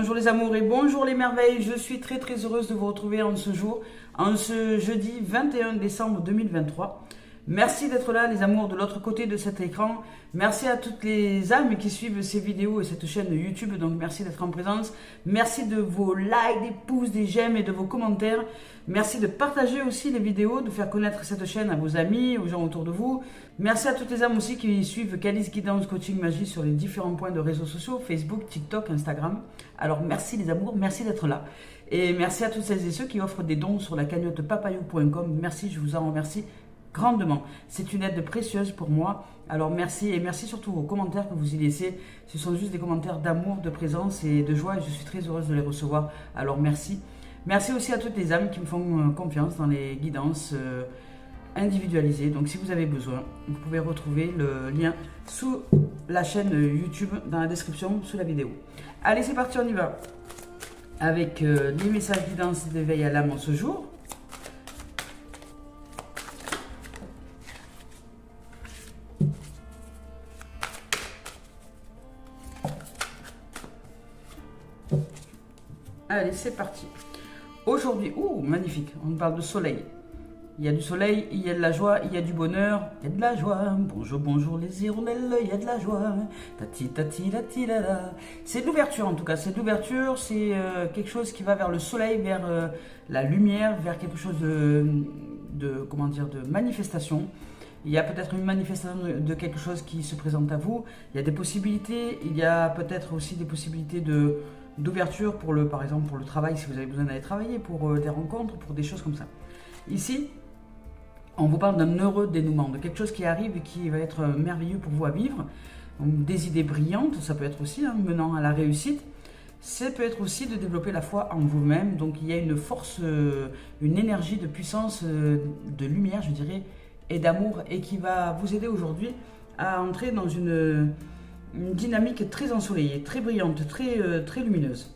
bonjour les amours et bonjour les merveilles. Je suis très heureuse de vous retrouver en ce jour, en ce jeudi 21 décembre 2023. Merci d'être là les amours de l'autre côté de cet écran. Merci à toutes les âmes qui suivent ces vidéos et cette chaîne YouTube. Donc merci d'être en présence. Merci de vos likes, des pouces, des j'aime et de vos commentaires. Merci de partager aussi les vidéos, de faire connaître cette chaîne à vos amis, aux gens autour de vous. Merci à toutes les âmes aussi qui suivent Calice Guidance Coaching Magie sur les différents points de réseaux sociaux, Facebook, TikTok, Instagram. Alors merci les amours, merci d'être là. Et merci à toutes celles et ceux qui offrent des dons sur la cagnotte papayou.com. Merci, je vous en remercie grandement. C'est une aide précieuse pour moi. Alors merci et merci surtout aux commentaires que vous y laissez. Ce sont juste des commentaires d'amour, de présence et de joie et je suis très heureuse de les recevoir. Alors merci. Merci aussi à toutes les âmes qui me font confiance dans les guidances individualisées. Donc si vous avez besoin, vous pouvez retrouver le lien sous la chaîne YouTube dans la description sous la vidéo. Allez, c'est parti, on y va. Avec les messages guidance d'éveil à l'âme en ce jour. Allez, c'est parti. Aujourd'hui, magnifique, on parle de soleil. Il y a du soleil, il y a de la joie, il y a du bonheur, il y a de la joie. Bonjour, bonjour les hirondelles, il y a de la joie. Tati, tati, lati, la, la. C'est de l'ouverture en tout cas, c'est de l'ouverture, c'est quelque chose qui va vers le soleil, vers la lumière, vers quelque chose comment dire, de manifestation. Il y a peut-être une manifestation de quelque chose qui se présente à vous. Il y a des possibilités, il y a peut-être aussi des possibilités d'ouverture pour par exemple pour le travail, si vous avez besoin d'aller travailler, pour des rencontres, pour des choses comme ça. Ici, on vous parle d'un heureux dénouement, de quelque chose qui arrive et qui va être merveilleux pour vous à vivre. Donc, des idées brillantes, ça peut être aussi menant à la réussite. Ça peut être aussi de développer la foi en vous-même. Donc il y a une force, une énergie de puissance, de lumière, je dirais, et d'amour, et qui va vous aider aujourd'hui à entrer dans une dynamique très ensoleillée, très brillante, très lumineuse.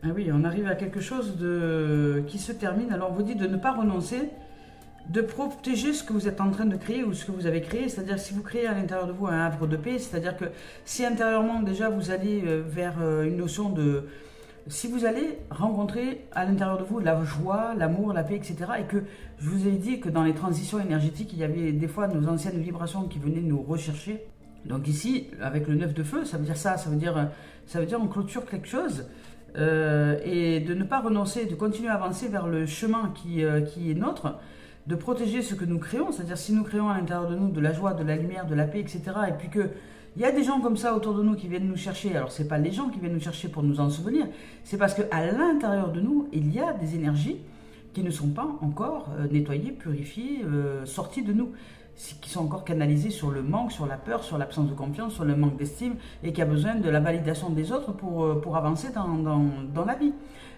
Ah oui, on arrive à quelque chose qui se termine. Alors on vous dit de ne pas renoncer, de protéger ce que vous êtes en train de créer ou ce que vous avez créé. C'est-à-dire si vous créez à l'intérieur de vous un havre de paix, c'est-à-dire que si intérieurement déjà vous allez vers une notion de... Si vous allez rencontrer à l'intérieur de vous la joie, l'amour, la paix, etc. Et que je vous ai dit que dans les transitions énergétiques, il y avait des fois nos anciennes vibrations qui venaient nous rechercher. Donc ici, avec le 9 de feu, ça veut dire ça, ça veut dire on clôture quelque chose. Et de ne pas renoncer, de continuer à avancer vers le chemin qui est nôtre, de protéger ce que nous créons, c'est-à-dire si nous créons à l'intérieur de nous de la joie, de la lumière, de la paix, etc. Et puis que il y a des gens comme ça autour de nous qui viennent nous chercher. Alors c'est pas les gens qui viennent nous chercher pour nous en souvenir, c'est parce qu'à l'intérieur de nous, il y a des énergies qui ne sont pas encore nettoyées, purifiées, sorties de nous, qui sont encore canalisées sur le manque, sur la peur, sur l'absence de confiance, sur le manque d'estime, et qui a besoin de la validation des autres pour avancer dans la vie.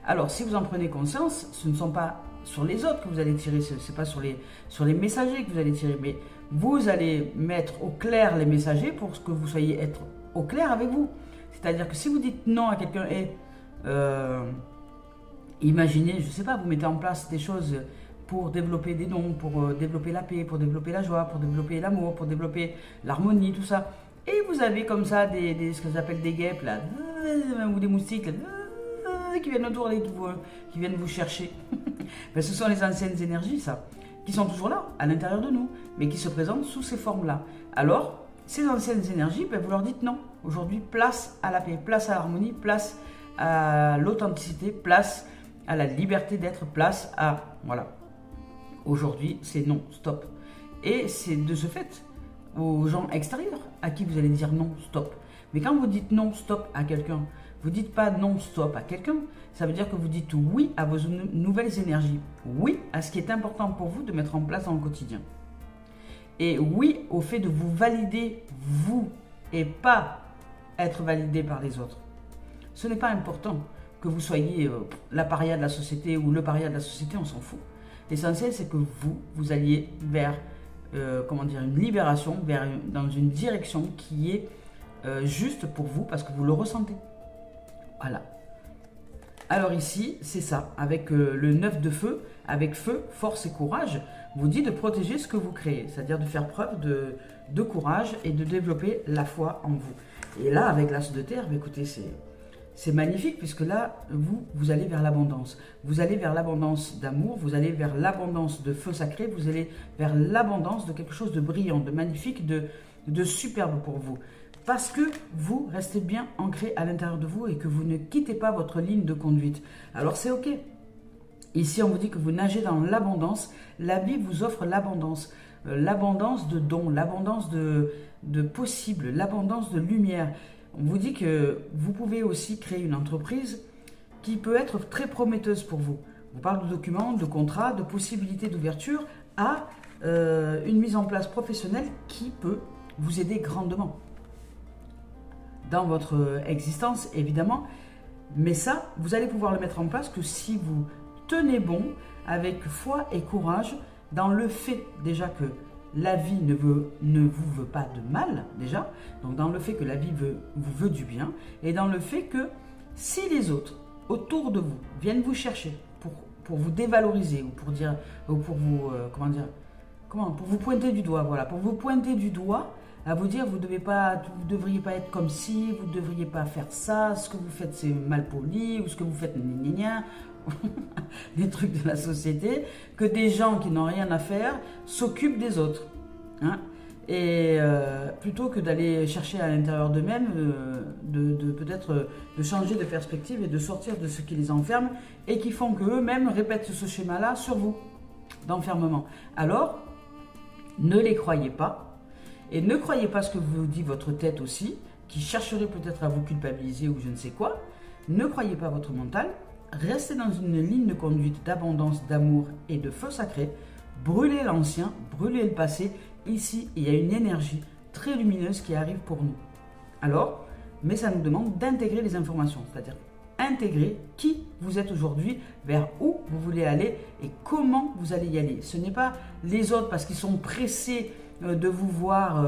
Alors si vous en prenez conscience, ce ne sont pas sur les autres que vous allez tirer, ce n'est pas sur les messagers que vous allez tirer, mais vous allez mettre au clair les messagers pour que vous soyez être au clair avec vous. C'est-à-dire que si vous dites non à quelqu'un et imaginez, je ne sais pas, vous mettez en place des choses pour développer des dons, pour développer la paix, pour développer la joie, pour développer l'amour, pour développer l'harmonie, tout ça. Et vous avez comme ça ce que j'appelle des guêpes là, ou des moustiques là, qui viennent autour et qui viennent vous chercher. Ben, ce sont les anciennes énergies, ça, qui sont toujours là, à l'intérieur de nous, mais qui se présentent sous ces formes-là. Alors, ces anciennes énergies, ben, vous leur dites non. Aujourd'hui, place à la paix, place à l'harmonie, place à l'authenticité, place à la liberté d'être, place à... Voilà. Aujourd'hui, c'est non, stop. Et c'est de ce fait aux gens extérieurs à qui vous allez dire non, stop. Mais quand vous dites non, stop à quelqu'un, vous ne dites pas non, stop à quelqu'un, ça veut dire que vous dites oui à vos nouvelles énergies, oui à ce qui est important pour vous de mettre en place dans le quotidien. Et oui au fait de vous valider, vous, et pas être validé par les autres. Ce n'est pas important que vous soyez la paria de la société ou le paria de la société, on s'en fout. L'essentiel, c'est que vous alliez vers une libération, dans une direction qui est juste pour vous parce que vous le ressentez. Voilà. Alors ici, c'est ça, avec le 9 de feu, avec feu, force et courage, vous dit de protéger ce que vous créez, c'est-à-dire de faire preuve de courage et de développer la foi en vous. Et là, avec l'as de terre, écoutez, c'est magnifique puisque là, vous allez vers l'abondance. Vous allez vers l'abondance d'amour, vous allez vers l'abondance de feu sacré, vous allez vers l'abondance de quelque chose de brillant, de magnifique, de superbe pour vous. Parce que vous restez bien ancré à l'intérieur de vous et que vous ne quittez pas votre ligne de conduite. Alors c'est ok. Ici, on vous dit que vous nagez dans l'abondance. La vie vous offre l'abondance. L'abondance de dons, l'abondance de possibles, l'abondance de lumière. On vous dit que vous pouvez aussi créer une entreprise qui peut être très prometteuse pour vous. On vous parle de documents, de contrats, de possibilités d'ouverture à une mise en place professionnelle qui peut vous aider grandement dans votre existence, évidemment. Mais ça, vous allez pouvoir le mettre en place que si vous tenez bon avec foi et courage dans le fait déjà que la vie ne vous veut pas de mal, déjà. Donc dans le fait que la vie vous veut du bien. Et dans le fait que si les autres autour de vous viennent vous chercher pour vous dévaloriser ou pour dire, ou pour vous, pour vous pointer du doigt, voilà, pour vous pointer du doigt, à vous dire vous devriez pas être comme ci, vous ne devriez pas faire ça, ce que vous faites c'est mal poli, ou ce que vous faites gna des trucs de la société, que des gens qui n'ont rien à faire s'occupent des autres. Hein, et plutôt que d'aller chercher à l'intérieur d'eux-mêmes, peut-être de changer de perspective et de sortir de ce qui les enferme et qui font qu'eux-mêmes répètent ce schéma-là sur vous, d'enfermement. Alors, ne les croyez pas. Et ne croyez pas ce que vous dit votre tête aussi, qui chercherait peut-être à vous culpabiliser ou je ne sais quoi. Ne croyez pas votre mental. Restez dans une ligne de conduite d'abondance, d'amour et de feu sacré. Brûlez l'ancien, brûlez le passé. Ici, il y a une énergie très lumineuse qui arrive pour nous. Alors, mais ça nous demande d'intégrer les informations, c'est-à-dire intégrer qui vous êtes aujourd'hui, vers où vous voulez aller et comment vous allez y aller. Ce n'est pas les autres parce qu'ils sont pressés de vous voir,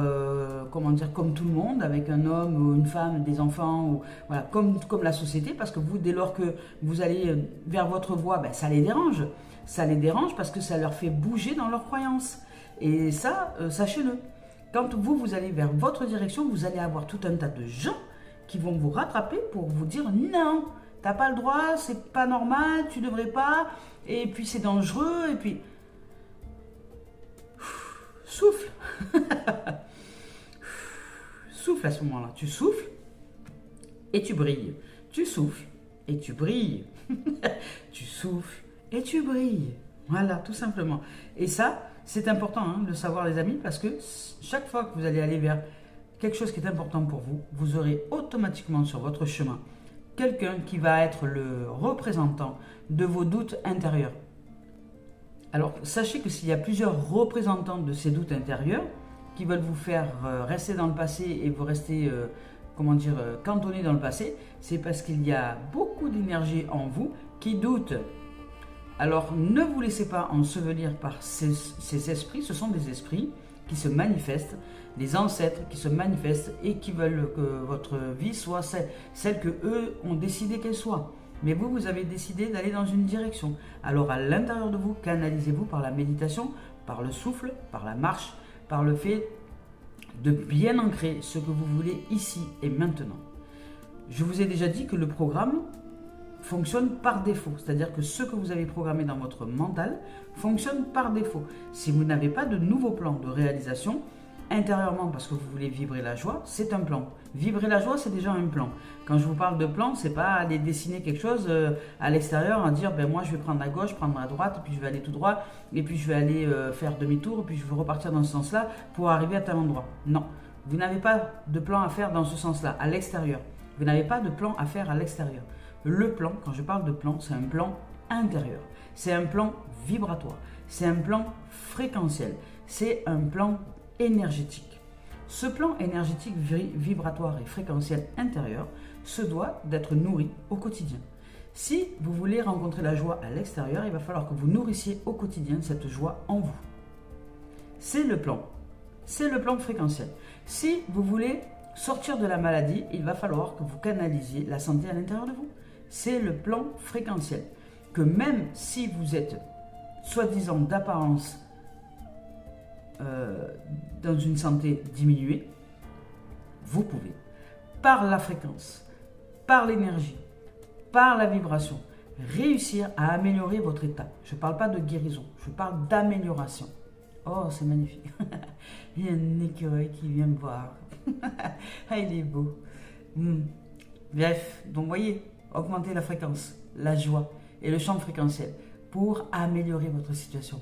comme tout le monde, avec un homme ou une femme, des enfants, ou, voilà, comme la société, parce que vous, dès lors que vous allez vers votre voie, ben, ça les dérange. Ça les dérange parce que ça leur fait bouger dans leurs croyances. Et ça, sachez-le. Quand vous allez vers votre direction, vous allez avoir tout un tas de gens qui vont vous rattraper pour vous dire non, t'as pas le droit, c'est pas normal, tu devrais pas, et puis c'est dangereux, et puis... Souffle. Souffle à ce moment-là. Tu souffles et tu brilles. Tu souffles et tu brilles. Tu souffles et tu brilles. Voilà, tout simplement. Et ça, c'est important hein, de le savoir, les amis, parce que chaque fois que vous allez aller vers quelque chose qui est important pour vous, vous aurez automatiquement sur votre chemin quelqu'un qui va être le représentant de vos doutes intérieurs. Alors, sachez que s'il y a plusieurs représentants de ces doutes intérieurs qui veulent vous faire rester dans le passé et vous rester, cantonné dans le passé, c'est parce qu'il y a beaucoup d'énergie en vous qui doute. Alors, ne vous laissez pas ensevelir par ces esprits. Ce sont des esprits qui se manifestent, des ancêtres qui se manifestent et qui veulent que votre vie soit celle que eux ont décidé qu'elle soit. Mais vous avez décidé d'aller dans une direction. Alors à l'intérieur de vous, canalisez-vous par la méditation, par le souffle, par la marche, par le fait de bien ancrer ce que vous voulez ici et maintenant. Je vous ai déjà dit que le programme fonctionne par défaut. C'est-à-dire que ce que vous avez programmé dans votre mental fonctionne par défaut. Si vous n'avez pas de nouveau plan de réalisation, intérieurement parce que vous voulez vibrer la joie, c'est un plan. Vibrer la joie, c'est déjà un plan. Quand je vous parle de plan, c'est pas aller dessiner quelque chose à l'extérieur, à dire ben moi je vais prendre à gauche, prendre à droite, puis je vais aller tout droit, et puis je vais aller faire demi-tour, et puis je vais repartir dans ce sens-là pour arriver à tel endroit. Non, vous n'avez pas de plan à faire dans ce sens-là, à l'extérieur. Vous n'avez pas de plan à faire à l'extérieur. Le plan, quand je parle de plan, c'est un plan intérieur. C'est un plan vibratoire. C'est un plan fréquentiel. C'est un plan énergétique. Ce plan énergétique vibratoire et fréquentiel intérieur se doit d'être nourri au quotidien. Si vous voulez rencontrer la joie à l'extérieur, il va falloir que vous nourrissiez au quotidien cette joie en vous. C'est le plan. C'est le plan fréquentiel. Si vous voulez sortir de la maladie, il va falloir que vous canalisiez la santé à l'intérieur de vous. c'est le plan fréquentiel. Que même si vous êtes, soi-disant d'apparence, dans une santé diminuée, vous pouvez, par la fréquence, par l'énergie, par la vibration, réussir à améliorer votre état. Je ne parle pas de guérison, je parle d'amélioration. Oh, c'est magnifique. Il y a un écureuil qui vient me voir. Ah, il est beau. Bref, donc voyez, augmentez la fréquence, la joie et le champ fréquentiel pour améliorer votre situation.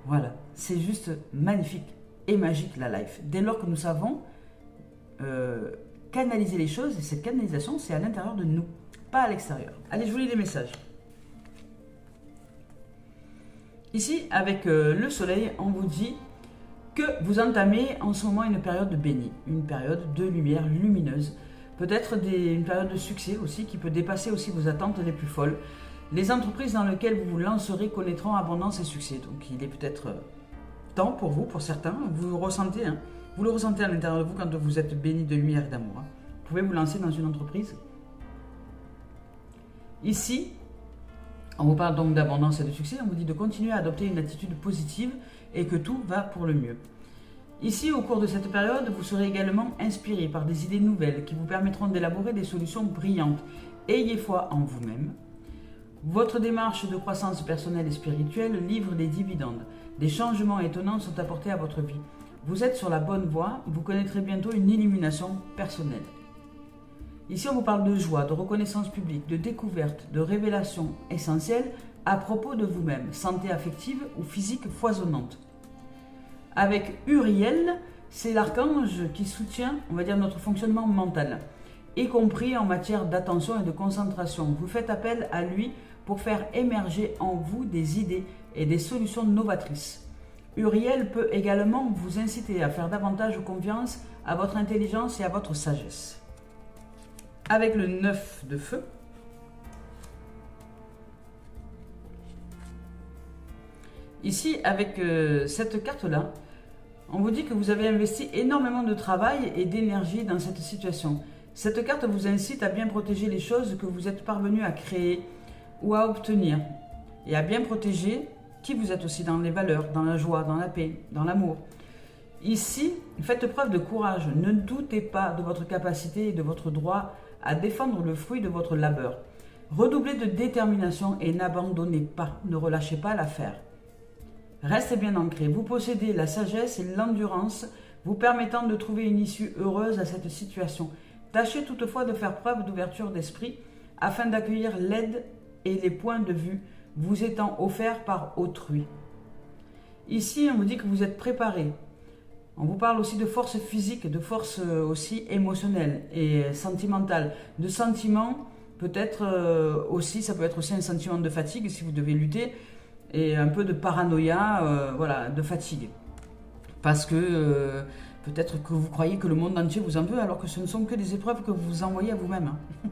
Voilà, c'est juste magnifique et magique la life. Dès lors que nous savons canaliser les choses, et cette canalisation, c'est à l'intérieur de nous, pas à l'extérieur. Allez, je vous lis les messages. Ici, avec le soleil, on vous dit que vous entamez en ce moment une période de béni, une période de lumière lumineuse, peut-être une période de succès aussi qui peut dépasser aussi vos attentes les plus folles. Les entreprises dans lesquelles vous vous lancerez connaîtront abondance et succès. Donc il est peut-être temps pour vous, pour certains, vous le ressentez, hein, vous le ressentez à l'intérieur de vous quand vous êtes béni de lumière et d'amour. Hein. Vous pouvez vous lancer dans une entreprise. Ici, on vous parle donc d'abondance et de succès, on vous dit de continuer à adopter une attitude positive et que tout va pour le mieux. Ici, au cours de cette période, vous serez également inspiré par des idées nouvelles qui vous permettront d'élaborer des solutions brillantes. Ayez foi en vous-même. Votre démarche de croissance personnelle et spirituelle livre des dividendes. Des changements étonnants sont apportés à votre vie. Vous êtes sur la bonne voie, vous connaîtrez bientôt une illumination personnelle. Ici, on vous parle de joie, de reconnaissance publique, de découverte, de révélation essentielle à propos de vous-même, santé affective ou physique foisonnante. Avec Uriel, c'est l'archange qui soutient, on va dire, notre fonctionnement mental, y compris en matière d'attention et de concentration. Vous faites appel à lui pour faire émerger en vous des idées et des solutions novatrices. Uriel peut également vous inciter à faire davantage confiance à votre intelligence et à votre sagesse. Avec le 9 de feu, ici avec cette carte-là, on vous dit que vous avez investi énormément de travail et d'énergie dans cette situation. Cette carte vous incite à bien protéger les choses que vous êtes parvenu à créer ou à obtenir et à bien protéger qui vous êtes aussi dans les valeurs, dans la joie, dans la paix, dans l'amour. Ici, faites preuve de courage. Ne doutez pas de votre capacité et de votre droit à défendre le fruit de votre labeur. Redoublez de détermination et n'abandonnez pas, ne relâchez pas l'affaire. Restez bien ancré. Vous possédez la sagesse et l'endurance vous permettant de trouver une issue heureuse à cette situation. Tâchez toutefois de faire preuve d'ouverture d'esprit afin d'accueillir l'aide et les points de vue vous étant offerts par autrui. Ici, on vous dit que vous êtes préparé. On vous parle aussi de force physique, de force aussi émotionnelle et sentimentale, de sentiments peut-être aussi, ça peut être aussi un sentiment de fatigue si vous devez lutter, et un peu de paranoïa, voilà, de fatigue. Parce que peut-être que vous croyez que le monde entier vous en veut, alors que ce ne sont que des épreuves que vous vous envoyez à vous-même, hein,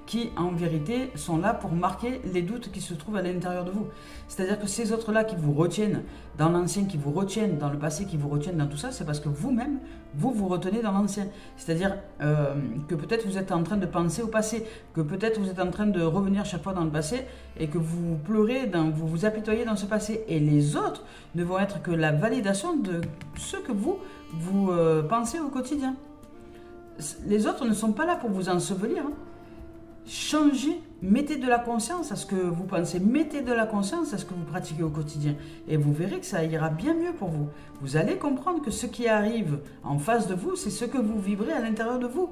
qui en vérité sont là pour marquer les doutes qui se trouvent à l'intérieur de vous. C'est-à-dire que ces autres-là qui vous retiennent dans l'ancien, qui vous retiennent dans le passé, qui vous retiennent dans tout ça, c'est parce que vous-même, vous vous retenez dans l'ancien. C'est-à-dire que peut-être vous êtes en train de penser au passé, que peut-être vous êtes en train de revenir chaque fois dans le passé et que vous pleurez, vous vous apitoyez dans ce passé. Et les autres ne vont être que la validation de ce que vous pensez au quotidien. Les autres ne sont pas là pour vous ensevelir. Hein. Changez, mettez de la conscience à ce que vous pensez, mettez de la conscience à ce que vous pratiquez au quotidien et vous verrez que ça ira bien mieux pour vous. Vous allez comprendre que ce qui arrive en face de vous, c'est ce que vous vibrez à l'intérieur de vous.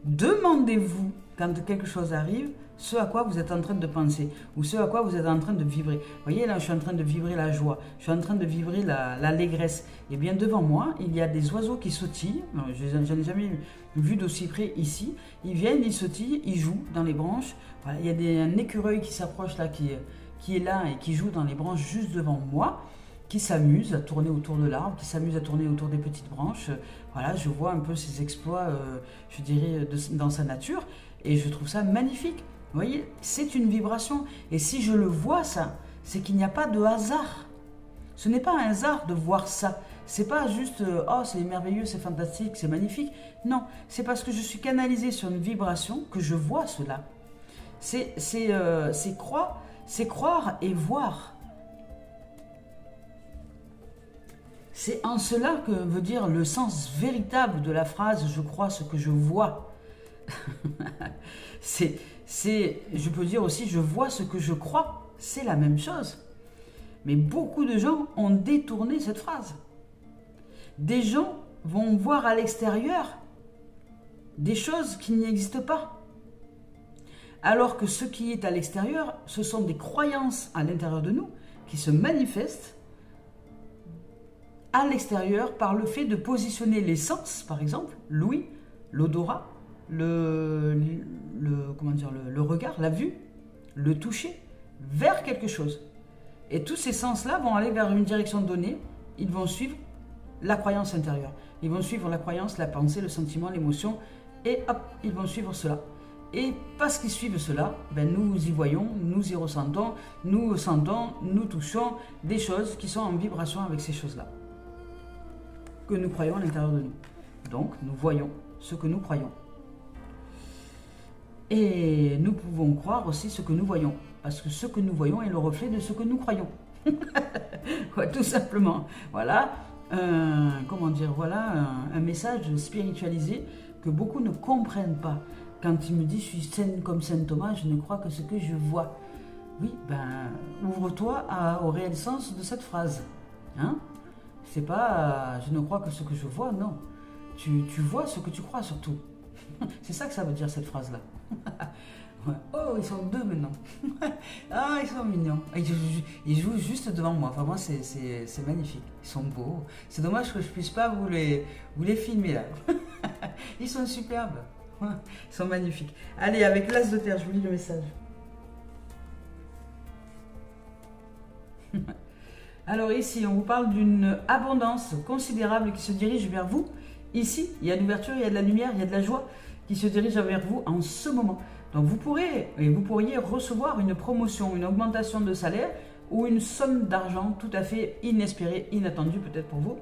Demandez-vous, quand quelque chose arrive, ce à quoi vous êtes en train de penser ou ce à quoi vous êtes en train de vibrer. Vous voyez, là, je suis en train de vibrer la joie, je suis en train de vibrer l'allégresse. Et bien, devant moi, il y a des oiseaux qui sautillent. Je n'en ai jamais vu d'aussi près ici. Ils viennent, ils sautillent, ils jouent dans les branches. Voilà, il y a un écureuil qui s'approche là, qui est là et qui joue dans les branches juste devant moi, qui s'amuse à tourner autour de l'arbre, qui s'amuse à tourner autour des petites branches. Voilà, je vois un peu ses exploits, je dirais, dans sa nature. Et je trouve ça magnifique. Vous voyez, c'est une vibration. Et si je le vois, ça, c'est qu'il n'y a pas de hasard. Ce n'est pas un hasard de voir ça. C'est pas juste oh c'est merveilleux, c'est fantastique, c'est magnifique. Non, c'est parce que je suis canalisé sur une vibration que je vois cela. C'est croire et voir. C'est en cela que veut dire le sens véritable de la phrase je crois ce que je vois. Je peux dire aussi je vois ce que je crois. C'est la même chose. Mais beaucoup de gens ont détourné cette phrase. Des gens vont voir à l'extérieur des choses qui n'existent pas. Alors que ce qui est à l'extérieur, ce sont des croyances à l'intérieur de nous qui se manifestent à l'extérieur par le fait de positionner les sens, par exemple, l'ouïe, l'odorat, le regard, la vue, le toucher, vers quelque chose. Et tous ces sens-là vont aller vers une direction donnée, ils vont suivre la croyance intérieure. Ils vont suivre la croyance, la pensée, le sentiment, l'émotion, et hop, ils vont suivre cela. Et parce qu'ils suivent cela, nous y voyons, nous y ressentons, nous sentons, nous touchons des choses qui sont en vibration avec ces choses-là, que nous croyons à l'intérieur de nous. Donc, nous voyons ce que nous croyons. Et nous pouvons croire aussi ce que nous voyons, parce que ce que nous voyons est le reflet de ce que nous croyons. Ouais, tout simplement. Voilà, un message spiritualisé que beaucoup ne comprennent pas. Quand il me dit je suis saine comme saint Thomas, je ne crois que ce que je vois. Oui, ouvre-toi au réel sens de cette phrase. Hein? C'est pas je ne crois que ce que je vois, non. Tu vois ce que tu crois surtout. C'est ça que ça veut dire cette phrase-là. Ouais. Oh, ils sont deux maintenant. Ah, ils sont mignons. Ils jouent juste devant moi. Enfin, moi, c'est magnifique. Ils sont beaux. C'est dommage que je puisse pas vous les filmer là. Ils sont superbes. Ils sont magnifiques. Allez, avec l'as de terre, je vous lis le message. Alors ici, on vous parle d'une abondance considérable qui se dirige vers vous. Ici, il y a de l'ouverture, il y a de la lumière, il y a de la joie qui se dirige vers vous en ce moment. Donc vous pourriez recevoir une promotion, une augmentation de salaire ou une somme d'argent tout à fait inespérée, inattendue peut-être pour vous.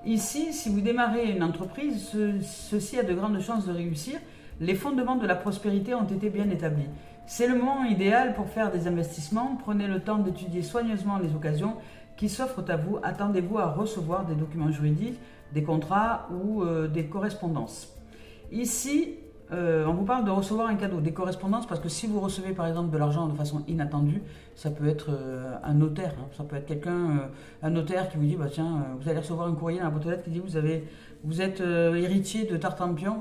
Ici, si vous démarrez une entreprise, ceci a de grandes chances de réussir. Les fondements de la prospérité ont été bien établis. C'est le moment idéal pour faire des investissements. Prenez le temps d'étudier soigneusement les occasions qui s'offrent à vous. Attendez-vous à recevoir des documents juridiques, des contrats ou des correspondances. Ici, on vous parle de recevoir un cadeau, des correspondances, parce que si vous recevez par exemple de l'argent de façon inattendue, ça peut être un notaire, hein, ça peut être un notaire qui vous dit, tiens, vous allez recevoir un courrier dans la boîte aux lettres qui dit, vous êtes héritier de Tartampion,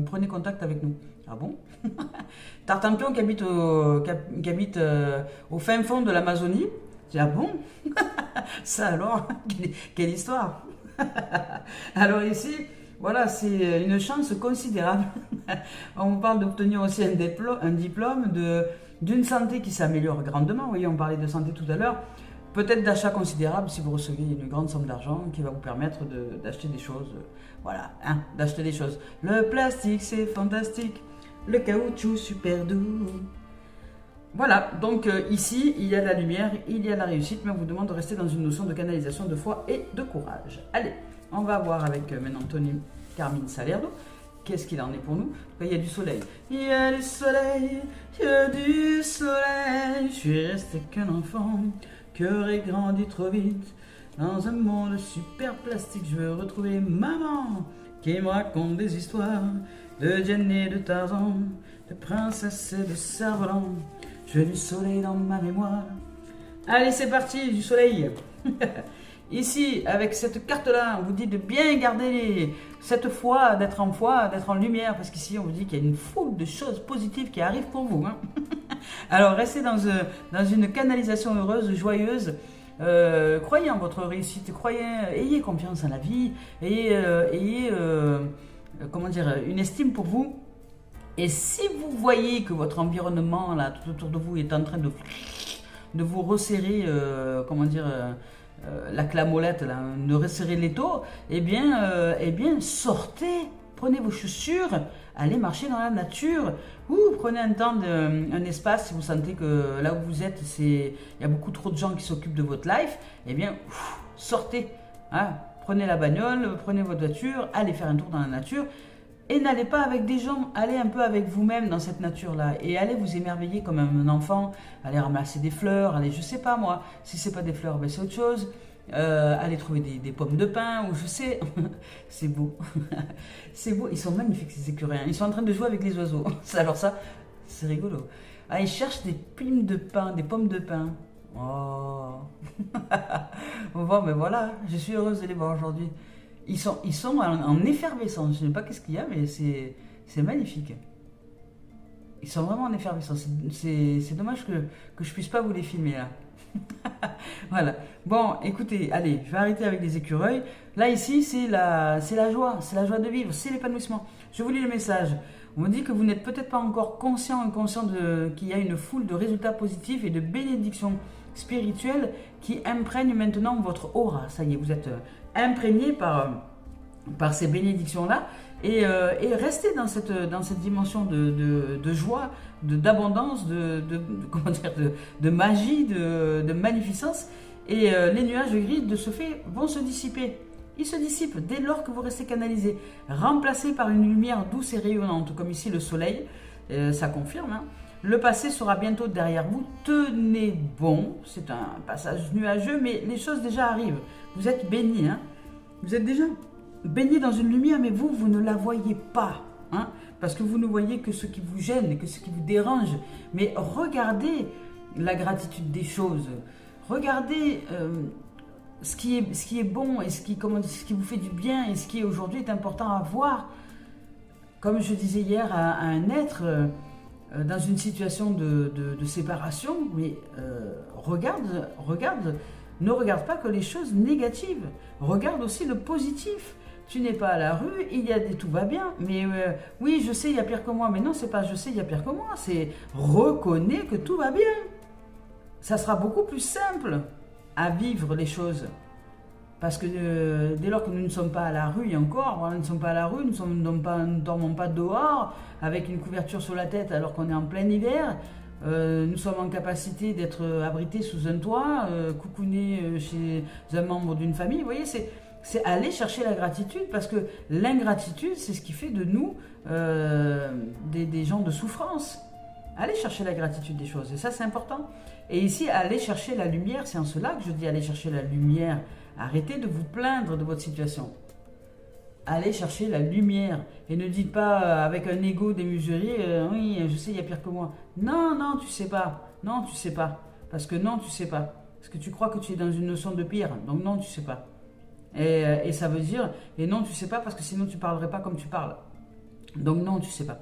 prenez contact avec nous. Ah bon? Tartampion qui habite au fin fond de l'Amazonie. Je dis, ah bon? Ça alors, quelle histoire. Alors ici, voilà, c'est une chance considérable. On vous parle d'obtenir aussi un diplôme, d'une santé qui s'améliore grandement. Vous voyez, on parlait de santé tout à l'heure. Peut-être d'achat considérable si vous recevez une grande somme d'argent qui va vous permettre d'acheter des choses. Voilà, hein, d'acheter des choses. Le plastique, c'est fantastique. Le caoutchouc, super doux. Voilà, donc ici, il y a de la lumière, il y a de la réussite, mais on vous demande de rester dans une notion de canalisation, de foi et de courage. Allez, on va voir avec maintenant Carmine Salerno. Qu'est-ce qu'il en est pour nous? Il y a du soleil. Il y a du soleil, il y a du soleil. Je suis resté qu'un enfant qui aurait grandi trop vite. Dans un monde super plastique, je veux retrouver maman qui me raconte des histoires de Diane et de Tarzan, de princesse et de cerf-volant. Je veux du soleil dans ma mémoire. Allez, c'est parti, du soleil. Ici, avec cette carte-là, on vous dit de bien garder cette foi, d'être en lumière, parce qu'ici, on vous dit qu'il y a une foule de choses positives qui arrivent pour vous. Hein. Alors, restez dans une canalisation heureuse, joyeuse. Croyez en votre réussite, ayez confiance en la vie, ayez une estime pour vous. Et si vous voyez que votre environnement là tout autour de vous est en train de vous resserrer, la clamolette, là, de resserrer l'étau, eh bien sortez, prenez vos chaussures, allez marcher dans la nature, ou prenez un espace si vous sentez que là où vous êtes, il y a beaucoup trop de gens qui s'occupent de votre life, eh bien sortez, hein, prenez la bagnole, prenez votre voiture, allez faire un tour dans la nature. Et n'allez pas avec des gens, allez un peu avec vous-même dans cette nature-là. Et allez vous émerveiller comme un enfant, allez ramasser des fleurs, allez, je sais pas moi, si c'est pas des fleurs, ben c'est autre chose. Allez trouver des pommes de pin, ou je sais, c'est beau. C'est beau, ils sont magnifiques ces écureuils, ils sont en train de jouer avec les oiseaux. Alors ça, c'est rigolo. Ah, ils cherchent des plumes de pain, des pommes de pin. Oh. Bon, ben voilà, je suis heureuse de les voir aujourd'hui. Ils sont en effervescence. Je ne sais pas qu'est-ce qu'il y a, mais c'est magnifique. Ils sont vraiment en effervescence. C'est dommage que je puisse pas vous les filmer là. Voilà. Bon, écoutez, allez, je vais arrêter avec les écureuils. Là, ici, c'est la joie. C'est la joie de vivre. C'est l'épanouissement. Je vous lis le message. On me dit que vous n'êtes peut-être pas encore conscient qu'il y a une foule de résultats positifs et de bénédictions spirituelles qui imprègnent maintenant votre aura. Ça y est, vous êtes imprégné par ces bénédictions-là et restez dans cette dimension de joie, d'abondance, de magie, de magnificence. Et les nuages gris de ce fait vont se dissiper. Ils se dissipent dès lors que vous restez canalisé, remplacé par une lumière douce et rayonnante, comme ici le soleil, ça confirme. Hein. Le passé sera bientôt derrière vous, tenez bon, c'est un passage nuageux, mais les choses déjà arrivent. Vous êtes bénis, hein. Vous êtes déjà baigné dans une lumière, mais vous ne la voyez pas, hein, parce que vous ne voyez que ce qui vous gêne et que ce qui vous dérange. Mais regardez la gratitude des choses, regardez ce qui est bon et ce qui vous fait du bien et ce qui aujourd'hui est important à voir. Comme je disais hier à un être dans une situation de séparation, mais regarde, ne regarde pas que les choses négatives, regarde aussi le positif. Tu n'es pas à la rue, tout va bien, mais oui, je sais, il y a pire que moi, mais non, c'est pas je sais, il y a pire que moi, c'est reconnais que tout va bien. Ça sera beaucoup plus simple à vivre les choses. Parce que dès lors que nous ne sommes pas à la rue, et encore, nous ne sommes pas à la rue, nous ne dormons pas dehors avec une couverture sur la tête alors qu'on est en plein hiver, nous sommes en capacité d'être abrités sous un toit, coucounés chez un membre d'une famille. Vous voyez, c'est aller chercher la gratitude, parce que l'ingratitude, c'est ce qui fait de nous des gens de souffrance. Allez chercher la gratitude des choses, et ça c'est important. Et ici, aller chercher la lumière, c'est en cela que je dis aller chercher la lumière. Arrêtez de vous plaindre de votre situation. Allez chercher la lumière. Et ne dites pas avec un ego démesuré, oui, je sais, il y a pire que moi. Non, non, tu sais pas. Non, tu sais pas. Parce que non, tu sais pas. Parce que tu crois que tu es dans une notion de pire. Donc non, tu sais pas. Et ça veut dire, et non, tu sais pas, parce que sinon tu parlerais pas comme tu parles. Donc non, tu sais pas.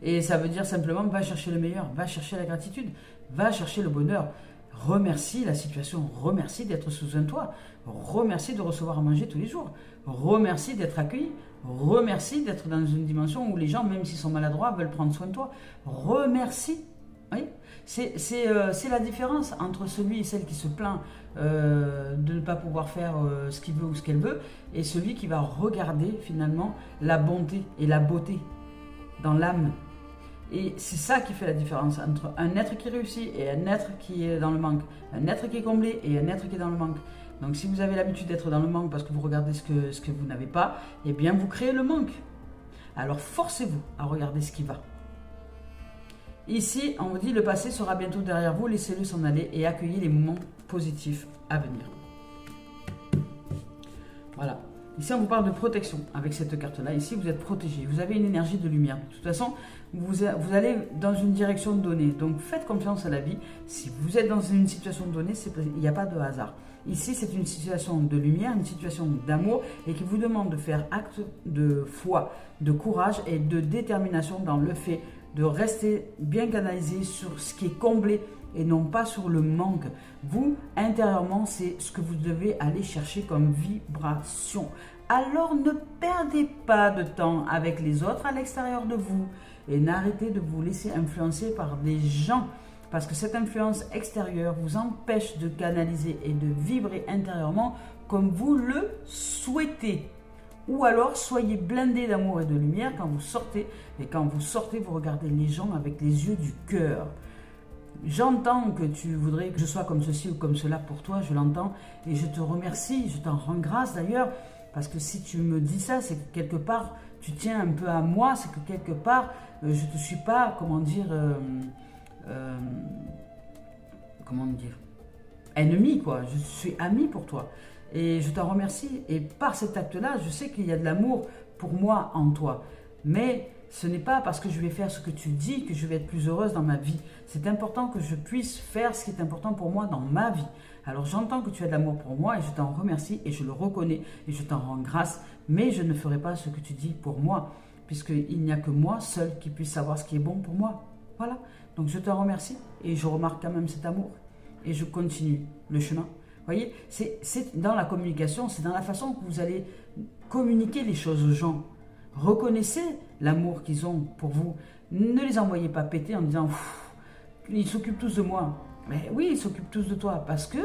Et ça veut dire simplement, va chercher le meilleur, va chercher la gratitude, va chercher le bonheur. Remercie la situation, remercie d'être sous un toit, remercie de recevoir à manger tous les jours, remercie d'être accueilli, remercie d'être dans une dimension où les gens, même s'ils sont maladroits, veulent prendre soin de toi. Remercie. Oui, c'est la différence entre celui et celle qui se plaint de ne pas pouvoir faire ce qu'il veut ou ce qu'elle veut, et celui qui va regarder finalement la bonté et la beauté dans l'âme. Et c'est ça qui fait la différence entre un être qui réussit et un être qui est dans le manque. Un être qui est comblé et un être qui est dans le manque. Donc si vous avez l'habitude d'être dans le manque parce que vous regardez ce que vous n'avez pas, eh bien vous créez le manque. Alors forcez-vous à regarder ce qui va. Ici, on vous dit le passé sera bientôt derrière vous, laissez-le s'en aller et accueillez les moments positifs à venir. Voilà. Ici, on vous parle de protection avec cette carte-là. Ici, vous êtes protégé. Vous avez une énergie de lumière. De toute façon, vous allez dans une direction donnée. Donc, faites confiance à la vie. Si vous êtes dans une situation donnée, il n'y a pas de hasard. Ici, c'est une situation de lumière, une situation d'amour et qui vous demande de faire acte de foi, de courage et de détermination dans le fait de rester bien canalisé sur ce qui est comblé et non pas sur le manque. Vous, intérieurement, c'est ce que vous devez aller chercher comme vibration. Alors ne perdez pas de temps avec les autres à l'extérieur de vous et n'arrêtez de vous laisser influencer par des gens, parce que cette influence extérieure vous empêche de canaliser et de vibrer intérieurement comme vous le souhaitez. Ou alors, soyez blindés d'amour et de lumière quand vous sortez. Et quand vous sortez, vous regardez les gens avec les yeux du cœur. j'entends que tu voudrais que je sois comme ceci ou comme cela pour toi, je l'entends et je te remercie, je t'en rends grâce d'ailleurs, parce que si tu me dis ça, c'est que quelque part tu tiens un peu à moi, c'est que quelque part je ne te suis pas, comment dire, ennemi quoi, je suis ami pour toi et je t'en remercie et par cet acte-là, je sais qu'il y a de l'amour pour moi en toi, mais ce n'est pas parce que je vais faire ce que tu dis que je vais être plus heureuse dans ma vie. C'est important que je puisse faire ce qui est important pour moi dans ma vie. Alors j'entends que tu as de l'amour pour moi et je t'en remercie et je le reconnais et je t'en rends grâce. Mais je ne ferai pas ce que tu dis pour moi, puisqu'il n'y a que moi seul qui puisse savoir ce qui est bon pour moi. Voilà. Donc je te remercie et je remarque quand même cet amour. Et je continue le chemin. Vous voyez, c'est dans la communication, c'est dans la façon que vous allez communiquer les choses aux gens. Reconnaissez l'amour qu'ils ont pour vous. Ne les envoyez pas péter en disant « ils s'occupent tous de moi ». Mais oui, ils s'occupent tous de toi parce que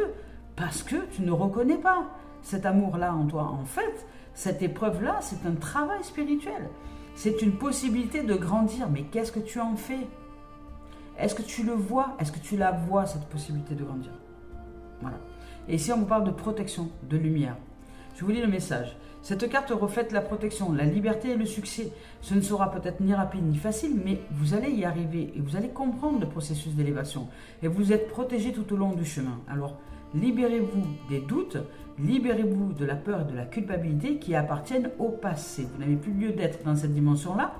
tu ne reconnais pas cet amour-là en toi. En fait, cette épreuve-là, c'est un travail spirituel. C'est une possibilité de grandir. Mais qu'est-ce que tu en fais? Est-ce que tu le vois? Est-ce que tu la vois, cette possibilité de grandir? Voilà. Et ici, on vous parle de protection, de lumière. Je vous lis le message. Cette carte reflète la protection, la liberté et le succès. Ce ne sera peut-être ni rapide ni facile, mais vous allez y arriver et vous allez comprendre le processus d'élévation. Et vous êtes protégé tout au long du chemin. Alors, libérez-vous des doutes, libérez-vous de la peur et de la culpabilité qui appartiennent au passé. Vous n'avez plus lieu d'être dans cette dimension-là.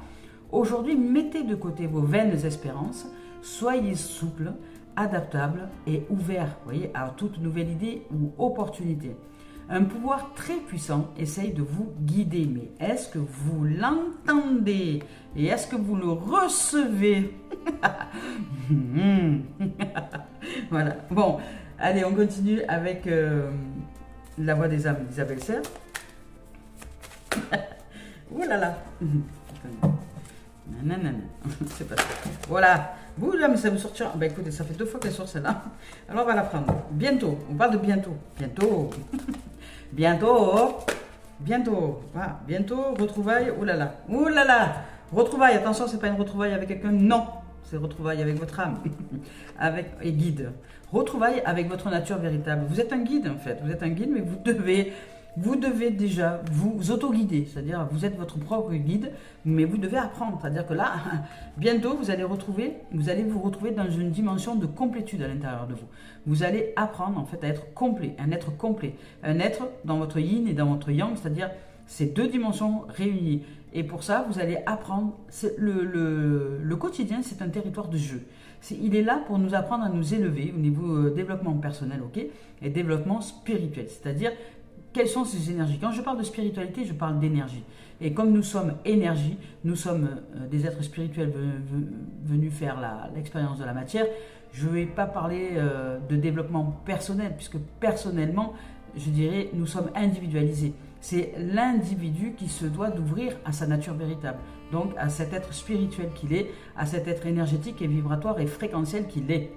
Aujourd'hui, mettez de côté vos vaines espérances, soyez souple, adaptable et ouvert, voyez, à toute nouvelle idée ou opportunité. Un pouvoir très puissant essaye de vous guider. Mais est-ce que vous l'entendez? Et est-ce que vous le recevez? Voilà. Bon, allez, on continue avec la voix des âmes d'Isabelle Serre. Ouh là là. Nanana. C'est pas ça. Voilà. Vous, là, mais ça vous sortira. Ben écoutez, ça fait 2 fois qu'elle sort celle-là. Alors on va la prendre. Bientôt. On parle de bientôt. Bientôt. Bientôt. Bientôt. Voilà. Bientôt. Retrouvailles. Ouh là là. Ouh là là. Retrouvailles. Attention, c'est pas une retrouvaille avec quelqu'un. Non. C'est retrouvailles avec votre âme. Et guide. Retrouvailles avec votre nature véritable. Vous êtes un guide en fait. Vous êtes un guide, mais vous devez déjà vous auto-guider, c'est-à-dire vous êtes votre propre guide, mais vous devez apprendre. C'est-à-dire que là, bientôt, vous allez vous retrouver dans une dimension de complétude à l'intérieur de vous. Vous allez apprendre en fait à être complet, un être complet, un être dans votre yin et dans votre yang, c'est-à-dire ces 2 dimensions réunies. Et pour ça, vous allez apprendre. Le quotidien, c'est un territoire de jeu. Il est là pour nous apprendre à nous élever au niveau développement personnel, ok, et développement spirituel, c'est-à-dire quelles sont ces énergies? Quand je parle de spiritualité, je parle d'énergie. Et comme nous sommes énergie, nous sommes des êtres spirituels venus faire l'expérience de la matière, je ne vais pas parler de développement personnel, puisque personnellement, je dirais, nous sommes individualisés. C'est l'individu qui se doit d'ouvrir à sa nature véritable, donc à cet être spirituel qu'il est, à cet être énergétique et vibratoire et fréquentiel qu'il est.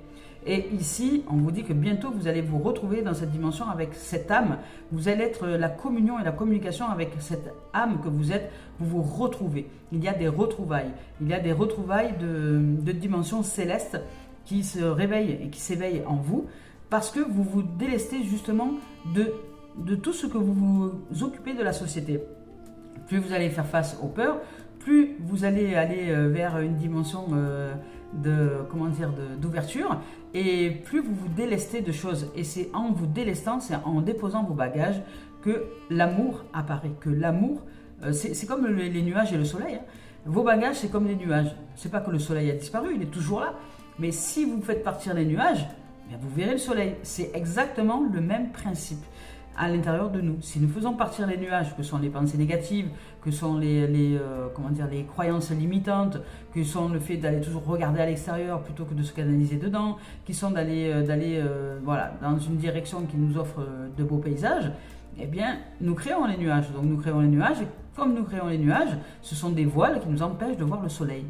Et ici, on vous dit que bientôt, vous allez vous retrouver dans cette dimension avec cette âme. Vous allez être la communion et la communication avec cette âme que vous êtes. Vous vous retrouvez. Il y a des retrouvailles. Il y a des retrouvailles de dimensions célestes qui se réveillent et qui s'éveillent en vous parce que vous vous délestez justement de tout ce que vous vous occupez de la société. Plus vous allez faire face aux peurs, plus vous allez aller vers une dimension d'ouverture, et plus vous vous délestez de choses. Et c'est en vous délestant, c'est en déposant vos bagages que l'amour apparaît. Que l'amour, c'est comme les nuages et le soleil. Hein. Vos bagages, c'est comme les nuages. C'est pas que le soleil a disparu, il est toujours là. Mais si vous faites partir les nuages, bien vous verrez le soleil. C'est exactement le même principe à l'intérieur de nous. Si nous faisons partir les nuages, que sont les pensées négatives, que sont les croyances limitantes, que sont le fait d'aller toujours regarder à l'extérieur plutôt que de se canaliser dedans, qui sont d'aller dans une direction qui nous offre de beaux paysages, eh bien, nous créons les nuages. Donc nous créons les nuages, et comme nous créons les nuages, ce sont des voiles qui nous empêchent de voir le soleil.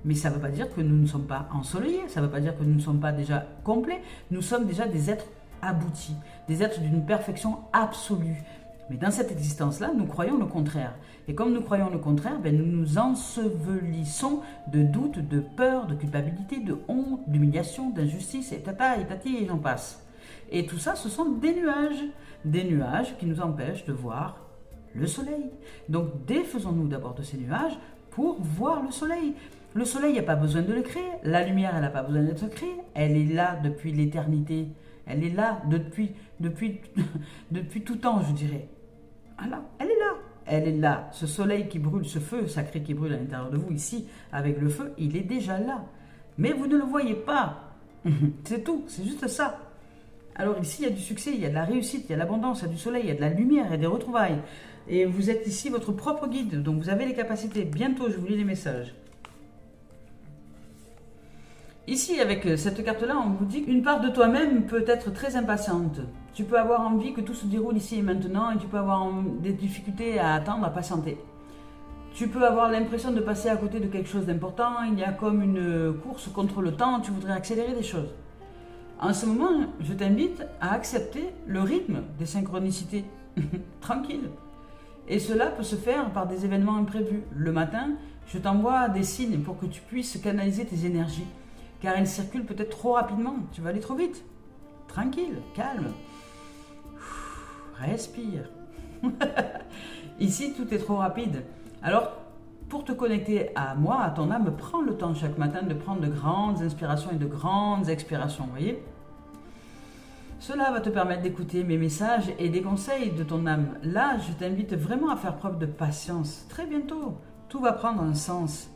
Mais ça ne veut pas dire que nous ne sommes pas ensoleillés, ça ne veut pas dire que nous ne sommes pas déjà complets, nous sommes déjà des êtres aboutis, des êtres d'une perfection absolue. Mais dans cette existence-là, nous croyons le contraire. Et comme nous croyons le contraire, ben, nous nous ensevelissons de doutes, de peur, de culpabilité, de honte, d'humiliation, d'injustice, et tata, et tati, et j'en passe. Et tout ça, ce sont des nuages qui nous empêchent de voir le soleil. Donc défaisons-nous d'abord de ces nuages pour voir le soleil. Le soleil, il n'y a pas besoin de le créer. La lumière, elle n'a pas besoin d'être créée. Elle est là depuis l'éternité. Elle est là depuis tout temps, je dirais. Voilà, elle est là. Elle est là. Ce soleil qui brûle, ce feu sacré qui brûle à l'intérieur de vous, ici, avec le feu, il est déjà là. Mais vous ne le voyez pas. C'est tout, c'est juste ça. Alors ici, il y a du succès, il y a de la réussite, il y a de l'abondance, il y a du soleil, il y a de la lumière, il y a des retrouvailles. Et vous êtes ici votre propre guide, donc vous avez les capacités. Bientôt, je vous lis les messages. Ici, avec cette carte-là, on vous dit qu'une part de toi-même peut être très impatiente. Tu peux avoir envie que tout se déroule ici et maintenant, et tu peux avoir des difficultés à attendre, à patienter. Tu peux avoir l'impression de passer à côté de quelque chose d'important, il y a comme une course contre le temps, tu voudrais accélérer des choses. En ce moment, je t'invite à accepter le rythme des synchronicités, tranquille. Et cela peut se faire par des événements imprévus. Le matin, je t'envoie des signes pour que tu puisses canaliser tes énergies, car elles circulent peut-être trop rapidement, tu vas aller trop vite. Tranquille, calme. Respire. Ici, tout est trop rapide. Alors, pour te connecter à moi, à ton âme, prends le temps chaque matin de prendre de grandes inspirations et de grandes expirations, vous voyez ? Cela va te permettre d'écouter mes messages et des conseils de ton âme. Là, je t'invite vraiment à faire preuve de patience. Très bientôt, tout va prendre un sens.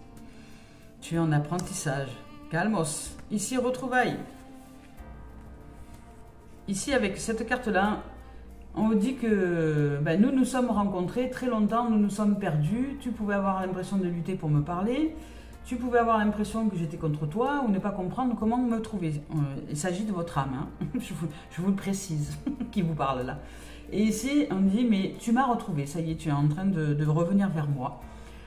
Tu es en apprentissage. Calmos. Ici, retrouvailles. Ici, avec cette carte-là, on vous dit que nous nous sommes rencontrés très longtemps, nous nous sommes perdus. Tu pouvais avoir l'impression de lutter pour me parler. Tu pouvais avoir l'impression que j'étais contre toi ou ne pas comprendre comment me trouver. Il s'agit de votre âme, hein. Je vous le précise, qui vous parle là. Et ici, on dit, mais tu m'as retrouvé, ça y est, tu es en train de revenir vers moi.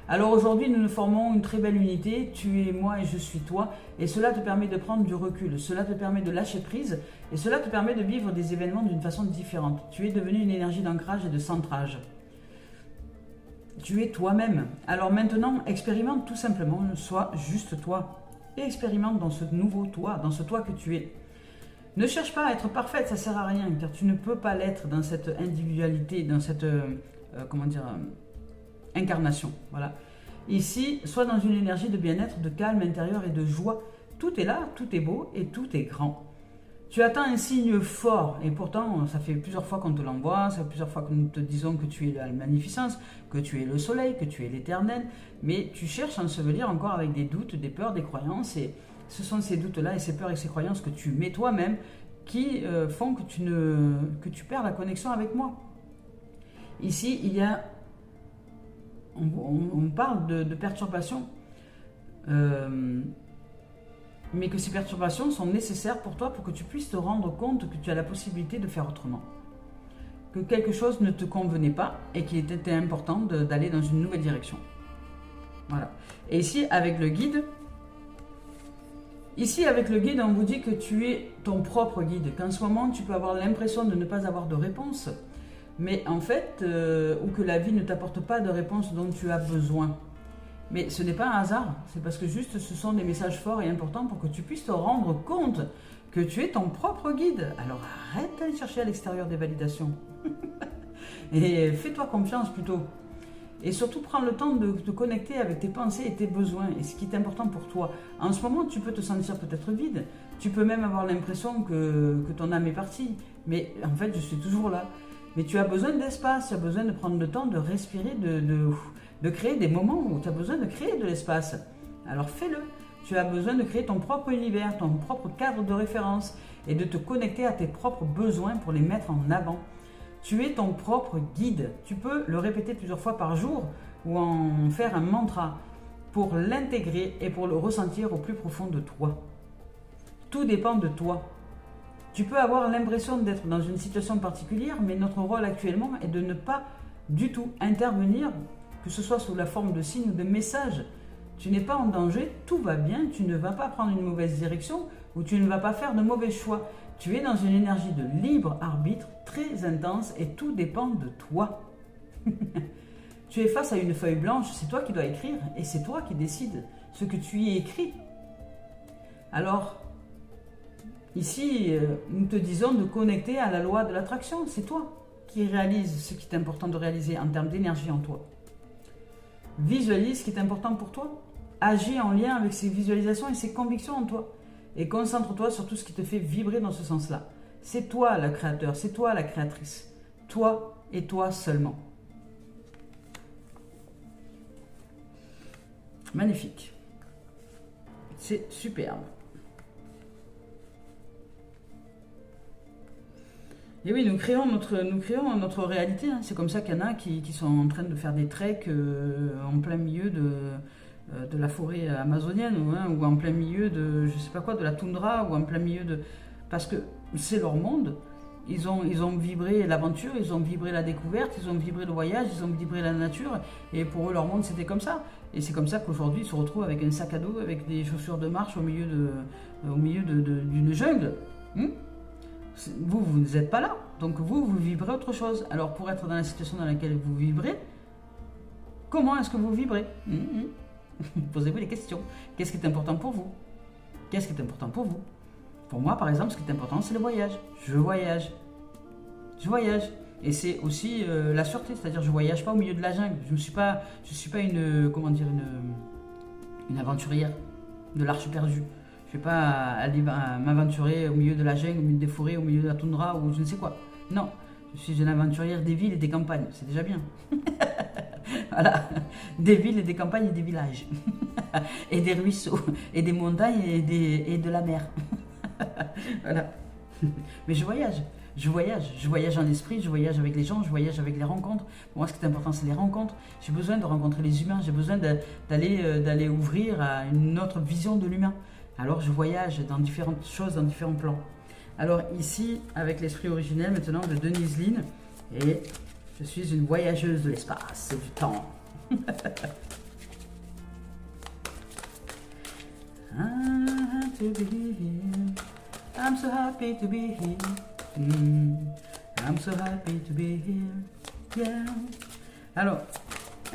Alors aujourd'hui, nous formons une très belle unité, tu es moi et je suis toi, et cela te permet de prendre du recul, cela te permet de lâcher prise, et cela te permet de vivre des événements d'une façon différente. Tu es devenu une énergie d'ancrage et de centrage. Tu es toi-même. Alors maintenant, expérimente tout simplement, sois juste toi, et expérimente dans ce nouveau toi, dans ce toi que tu es. Ne cherche pas à être parfaite, ça ne sert à rien, car tu ne peux pas l'être dans cette individualité, dans cette, incarnation. Voilà. Ici, sois dans une énergie de bien-être, de calme intérieur et de joie. Tout est là, tout est beau et tout est grand. Tu attends un signe fort, et pourtant, ça fait plusieurs fois qu'on te l'envoie, ça fait plusieurs fois que nous te disons que tu es la magnificence, que tu es le soleil, que tu es l'éternel, mais tu cherches à ensevelir encore avec des doutes, des peurs, des croyances, et ce sont ces doutes-là et ces peurs et ces croyances que tu mets toi-même qui font que tu perds la connexion avec moi. Ici, il y a on parle de perturbations, mais que ces perturbations sont nécessaires pour toi pour que tu puisses te rendre compte que tu as la possibilité de faire autrement. Que quelque chose ne te convenait pas et qu'il était important d'aller dans une nouvelle direction. Voilà. Et ici, avec le guide, on vous dit que tu es ton propre guide, qu'en ce moment, tu peux avoir l'impression de ne pas avoir de réponse, mais en fait, ou que la vie ne t'apporte pas de réponse dont tu as besoin. Mais ce n'est pas un hasard, c'est parce que juste ce sont des messages forts et importants pour que tu puisses te rendre compte que tu es ton propre guide. Alors arrête d'aller chercher à l'extérieur des validations. Et fais-toi confiance plutôt. Et surtout, prends le temps de te connecter avec tes pensées et tes besoins et ce qui est important pour toi. En ce moment, tu peux te sentir peut-être vide. Tu peux même avoir l'impression que ton âme est partie. Mais en fait, je suis toujours là. Mais tu as besoin d'espace, tu as besoin de prendre le temps de respirer, de créer des moments où tu as besoin de créer de l'espace. Alors fais-le. Tu as besoin de créer ton propre univers, ton propre cadre de référence et de te connecter à tes propres besoins pour les mettre en avant. Tu es ton propre guide. Tu peux le répéter plusieurs fois par jour ou en faire un mantra pour l'intégrer et pour le ressentir au plus profond de toi. Tout dépend de toi. Tu peux avoir l'impression d'être dans une situation particulière, mais notre rôle actuellement est de ne pas du tout intervenir, que ce soit sous la forme de signes ou de messages. Tu n'es pas en danger, tout va bien, tu ne vas pas prendre une mauvaise direction ou tu ne vas pas faire de mauvais choix. Tu es dans une énergie de libre arbitre très intense et tout dépend de toi. Tu es face à une feuille blanche, c'est toi qui dois écrire et c'est toi qui décides ce que tu y écris. Alors, ici, nous te disons de connecter à la loi de l'attraction. C'est toi qui réalise ce qui est important de réaliser en termes d'énergie en toi. Visualise ce qui est important pour toi. Agis en lien avec ces visualisations et ces convictions en toi. Et concentre-toi sur tout ce qui te fait vibrer dans ce sens-là. C'est toi le créateur, c'est toi la créatrice. Toi et toi seulement. Magnifique. C'est superbe. Et oui, nous créons notre réalité. Hein. C'est comme ça qu'il y en a qui sont en train de faire des treks en plein milieu de la forêt amazonienne ou en plein milieu de, je sais pas quoi, de la toundra ou en plein milieu de... Parce que c'est leur monde. Ils ont vibré l'aventure, ils ont vibré la découverte, ils ont vibré le voyage, ils ont vibré la nature. Et pour eux, leur monde, c'était comme ça. Et c'est comme ça qu'aujourd'hui, ils se retrouvent avec un sac à dos, avec des chaussures de marche au milieu d'une jungle. Vous n'êtes pas là. Donc vous vibrez autre chose. Alors pour être dans la situation dans laquelle vous vibrez, comment est-ce que vous vibrez? Posez-vous des questions. Qu'est-ce qui est important pour vous? Qu'est-ce qui est important pour vous? Pour moi, par exemple, ce qui est important, c'est le voyage. Je voyage. Je voyage. Et c'est aussi la sûreté, c'est-à-dire je ne voyage pas au milieu de la jungle. Je ne suis pas une, comment dire, une aventurière de l'arche perdue. Je ne vais pas aller m'aventurer au milieu de la jungle, au milieu des forêts, au milieu de la toundra ou je ne sais quoi. Non, je suis une aventurière des villes et des campagnes. C'est déjà bien. Voilà, des villes et des campagnes et des villages. Et des ruisseaux, et des montagnes et de la mer. Voilà. Mais je voyage en esprit, je voyage avec les gens, je voyage avec les rencontres. Pour moi, ce qui est important, c'est les rencontres. J'ai besoin de rencontrer les humains, j'ai besoin d'aller ouvrir à une autre vision de l'humain. Alors, je voyage dans différentes choses, dans différents plans. Alors, ici, avec l'esprit originel maintenant de Denise Lynn, et je suis une voyageuse de l'espace et du temps. I'm so happy to be here. I'm so happy to be here. Yeah. Alors,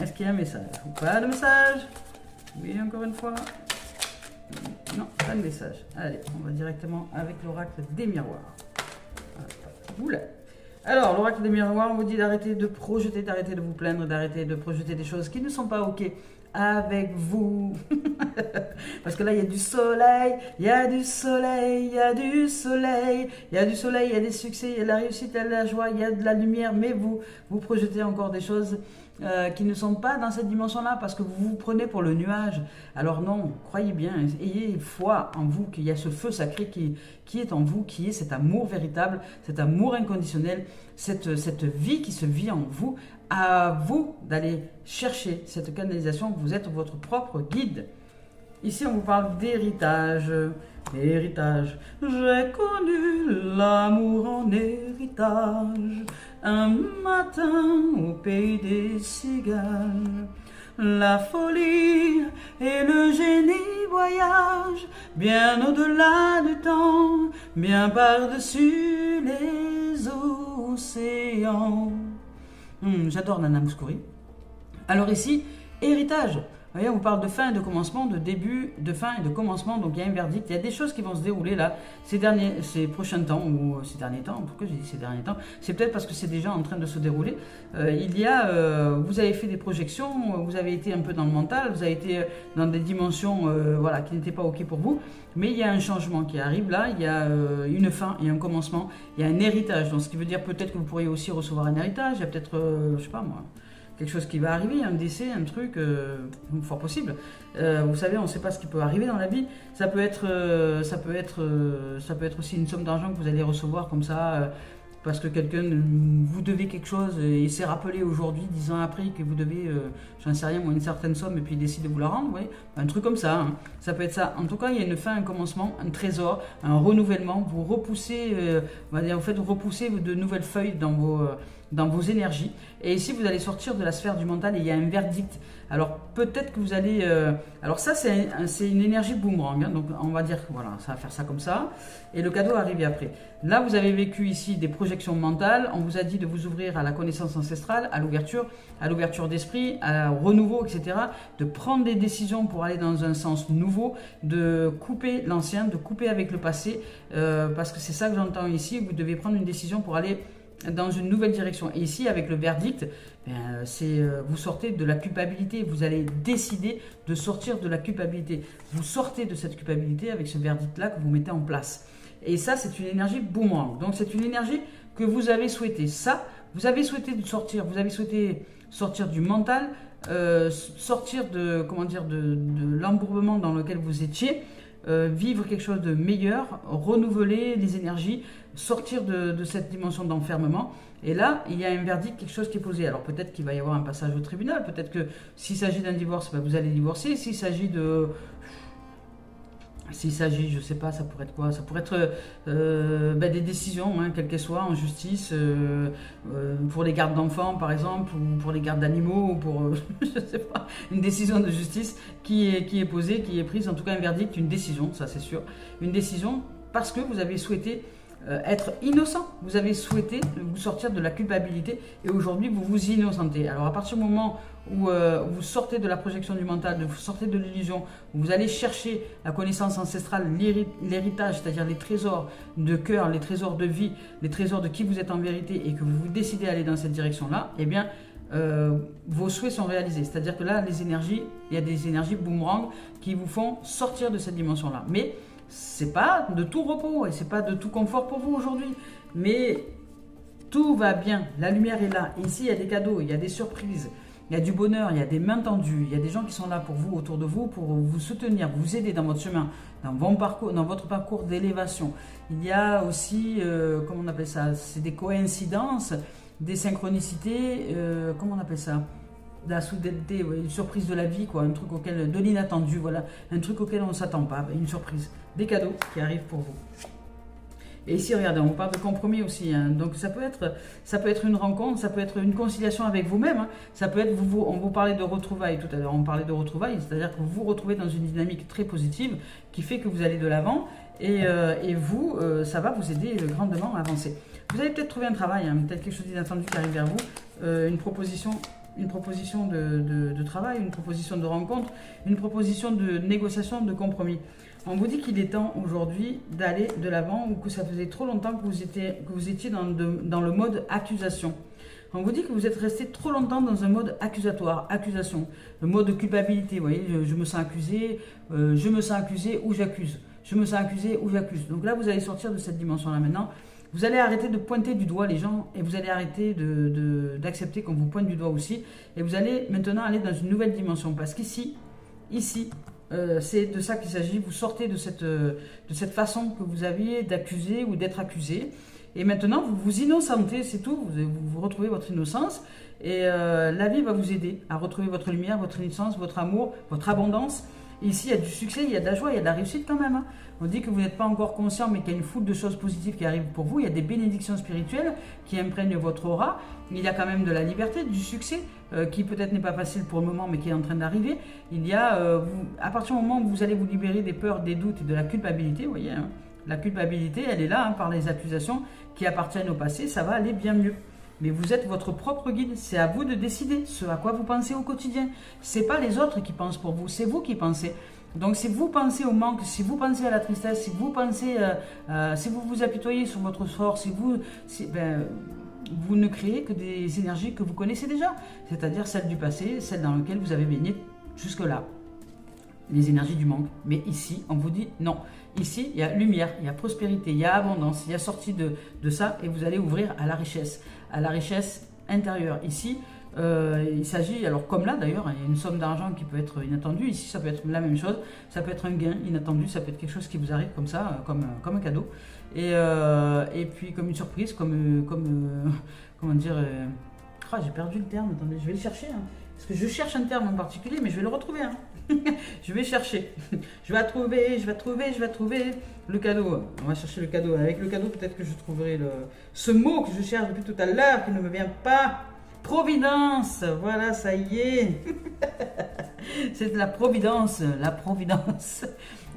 est-ce qu'il y a un message ou pas de message? Oui, encore une fois. Non, pas de message. Allez, on va directement avec l'oracle des miroirs. Oula. Alors, l'oracle des miroirs vous dit d'arrêter de projeter, d'arrêter de vous plaindre, d'arrêter de projeter des choses qui ne sont pas OK avec vous. Parce que là, il y a du soleil, il y a du soleil, il y a du soleil, il y a du soleil, il y a des succès, il y a de la réussite, il y a de la joie, il y a de la lumière, mais vous projetez encore des choses qui ne sont pas dans cette dimension-là parce que vous vous prenez pour le nuage. Alors non, croyez bien, ayez foi en vous, qu'il y a ce feu sacré qui est en vous, qui est cet amour véritable, cet amour inconditionnel, cette vie qui se vit en vous. À vous d'aller chercher cette canalisation, vous êtes votre propre guide. Ici, on vous parle d'héritage. Héritage. J'ai connu l'amour en héritage. Un matin au pays des cigales. La folie et le génie voyagent bien au-delà du temps, bien par-dessus les océans. J'adore Nana Mouskouri. Alors ici, héritage. Vous voyez, on vous parle de fin et de commencement, de début, de fin et de commencement. Donc il y a un verdict, il y a des choses qui vont se dérouler là, ces prochains temps, ou ces derniers temps. Pourquoi j'ai dit ces derniers temps? C'est peut-être parce que c'est déjà en train de se dérouler. Vous avez fait des projections, vous avez été un peu dans le mental, vous avez été dans des dimensions voilà, qui n'étaient pas OK pour vous. Mais il y a un changement qui arrive là, il y a une fin, il y a un commencement, il y a un héritage. Donc ce qui veut dire peut-être que vous pourriez aussi recevoir un héritage, il y a peut-être, je sais pas moi, quelque chose qui va arriver, un décès, un truc, fort possible. Vous savez, on ne sait pas ce qui peut arriver dans la vie. Ça peut être aussi une somme d'argent que vous allez recevoir comme ça, parce que quelqu'un vous devait quelque chose et il s'est rappelé aujourd'hui, 10 ans après, que vous devez, j'en sais rien, moi, une certaine somme et puis il décide de vous la rendre. Ouais. Un truc comme ça, hein. Ça peut être ça. En tout cas, il y a une fin, un commencement, un trésor, un renouvellement. Vous repoussez, on va dire, vous faites repousser de nouvelles feuilles dans dans vos énergies. Et ici, vous allez sortir de la sphère du mental et il y a un verdict. Alors, peut-être que vous allez... alors ça, c'est une énergie boomerang. Hein, donc, on va dire que voilà, ça va faire ça comme ça. Et le cadeau arrive après. Là, vous avez vécu ici des projections mentales. On vous a dit de vous ouvrir à la connaissance ancestrale, à l'ouverture d'esprit, au renouveau, etc. De prendre des décisions pour aller dans un sens nouveau, de couper l'ancien, de couper avec le passé. Parce que c'est ça que j'entends ici. Vous devez prendre une décision pour aller dans une nouvelle direction. Et ici, avec le verdict, vous sortez de la culpabilité. Vous allez décider de sortir de la culpabilité. Vous sortez de cette culpabilité avec ce verdict-là que vous mettez en place. Et ça, c'est une énergie boomerang. Donc, c'est une énergie que vous avez souhaité. Ça, vous avez souhaité sortir. Vous avez souhaité sortir du mental, sortir de, comment dire, de l'embourbement dans lequel vous étiez, vivre quelque chose de meilleur, renouveler les énergies, sortir de cette dimension d'enfermement. Et là, il y a un verdict, quelque chose qui est posé. Alors peut-être qu'il va y avoir un passage au tribunal, peut-être que s'il s'agit d'un divorce, vous allez divorcer. S'il s'agit, je sais pas, ça pourrait être quoi? Ça pourrait être des décisions, hein, quelles qu'elles soient, en justice, pour les gardes d'enfants, par exemple, ou pour les gardes d'animaux, ou pour, je sais pas, une décision de justice qui est posée, qui est prise, en tout cas un verdict, une décision, ça c'est sûr. Une décision parce que vous avez souhaité être innocent, vous avez souhaité vous sortir de la culpabilité et aujourd'hui vous vous innocentez. Alors à partir du moment où vous sortez de la projection du mental, vous sortez de l'illusion, vous allez chercher la connaissance ancestrale, l'héritage, c'est-à-dire les trésors de cœur, les trésors de vie, les trésors de qui vous êtes en vérité et que vous décidez d'aller dans cette direction-là, eh bien vos souhaits sont réalisés. C'est-à-dire que là, il y a des énergies boomerang qui vous font sortir de cette dimension-là. Mais c'est pas de tout repos et c'est pas de tout confort pour vous aujourd'hui, mais tout va bien, la lumière est là. Et ici, il y a des cadeaux, il y a des surprises, il y a du bonheur, il y a des mains tendues, il y a des gens qui sont là pour vous, autour de vous, pour vous soutenir, vous aider dans votre chemin, dans votre parcours d'élévation. Il y a aussi, comment on appelle ça, c'est des coïncidences, des synchronicités, comment on appelle ça, de la soudaineté, une surprise de la vie, quoi, un truc auquel, de l'inattendu, voilà, un truc auquel on ne s'attend pas, une surprise, des cadeaux qui arrivent pour vous. Et ici, regardez, on parle de compromis aussi, hein. Donc ça peut être une rencontre, ça peut être une conciliation avec vous-même, hein. Ça peut être, on vous parlait de retrouvailles tout à l'heure, on parlait de retrouvailles, c'est-à-dire que vous vous retrouvez dans une dynamique très positive qui fait que vous allez de l'avant et vous, ça va vous aider grandement à avancer. Vous allez peut-être trouver un travail, hein, peut-être quelque chose d'inattendu qui arrive vers vous, une proposition de travail, une proposition de rencontre, une proposition de négociation, de compromis. On vous dit qu'il est temps aujourd'hui d'aller de l'avant ou que ça faisait trop longtemps que vous étiez dans le mode accusation. On vous dit que vous êtes resté trop longtemps dans un mode accusatoire, accusation, le mode culpabilité. Vous voyez, je me sens accusé ou j'accuse. Je me sens accusé ou j'accuse. Donc là, vous allez sortir de cette dimension-là maintenant. Vous allez arrêter de pointer du doigt les gens et vous allez arrêter d'accepter qu'on vous pointe du doigt aussi. Et vous allez maintenant aller dans une nouvelle dimension parce qu'ici, c'est de ça qu'il s'agit. Vous sortez de cette façon que vous aviez d'accuser ou d'être accusé. Et maintenant, vous vous innocentez, c'est tout. Vous retrouvez votre innocence et la vie va vous aider à retrouver votre lumière, votre innocence, votre amour, votre abondance. Et ici, il y a du succès, il y a de la joie, il y a de la réussite quand même, hein. On dit que vous n'êtes pas encore conscient, mais qu'il y a une foule de choses positives qui arrivent pour vous. Il y a des bénédictions spirituelles qui imprègnent votre aura. Il y a quand même de la liberté, du succès, qui peut-être n'est pas facile pour le moment, mais qui est en train d'arriver. Il y a, à partir du moment où vous allez vous libérer des peurs, des doutes et de la culpabilité, vous voyez, hein, la culpabilité, elle est là, hein, par les accusations qui appartiennent au passé, ça va aller bien mieux. Mais vous êtes votre propre guide, c'est à vous de décider ce à quoi vous pensez au quotidien. Ce n'est pas les autres qui pensent pour vous, c'est vous qui pensez. Donc si vous pensez au manque, si vous pensez à la tristesse, si vous pensez, si vous vous apitoyez sur votre sort, vous ne créez que des énergies que vous connaissez déjà, c'est-à-dire celles du passé, celles dans lesquelles vous avez baigné jusque-là, les énergies du manque. Mais ici, on vous dit non. Ici, il y a lumière, il y a prospérité, il y a abondance, il y a sortie de ça et vous allez ouvrir à la richesse intérieure. Ici, il s'agit, alors comme là d'ailleurs, il y a une somme d'argent qui peut être inattendue. Ici, ça peut être la même chose. Ça peut être un gain inattendu, ça peut être quelque chose qui vous arrive comme ça, comme un cadeau. Et puis comme une surprise, comment dire... j'ai perdu le terme, attendez, je vais le chercher. Hein. parce que je cherche un terme en particulier, mais je vais le retrouver. Hein. Je vais chercher. Je vais trouver le cadeau. On va chercher le cadeau. Avec le cadeau, peut-être que je trouverai ce mot que je cherche depuis tout à l'heure, qui ne me vient pas. Providence. Voilà, ça y est. C'est de la providence. La providence.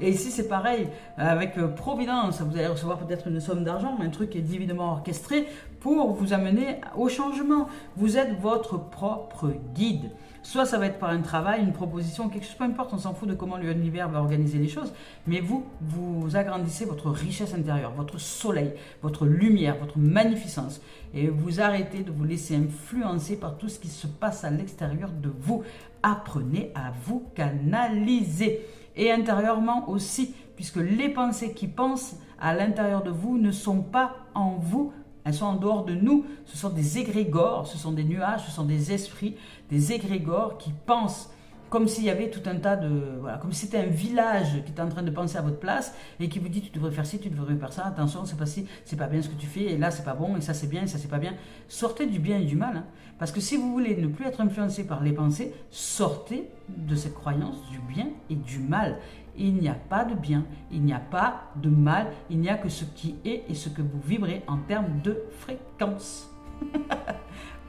Et ici, c'est pareil. Avec providence, vous allez recevoir peut-être une somme d'argent, un truc qui est divinement orchestré pour vous amener au changement. Vous êtes votre propre guide. Soit ça va être par un travail, une proposition, quelque chose, peu importe, on s'en fout de comment l'univers va organiser les choses, mais vous agrandissez votre richesse intérieure, votre soleil, votre lumière, votre magnificence, et vous arrêtez de vous laisser influencer par tout ce qui se passe à l'extérieur de vous. Apprenez à vous canaliser, et intérieurement aussi, puisque les pensées qui pensent à l'intérieur de vous ne sont pas en vous. Elles sont en dehors de nous, ce sont des égrégores, ce sont des nuages, ce sont des esprits, des égrégores qui pensent comme s'il y avait tout un tas de... Voilà, comme si c'était un village qui était en train de penser à votre place et qui vous dit tu devrais faire ci, tu devrais faire ça, attention, c'est pas ci, c'est pas bien ce que tu fais, et là c'est pas bon, et ça c'est bien, et ça c'est pas bien. Sortez du bien et du mal, hein, parce que si vous voulez ne plus être influencé par les pensées, sortez de cette croyance du bien et du mal. Il n'y a pas de bien, il n'y a pas de mal, il n'y a que ce qui est et ce que vous vibrez en termes de fréquence.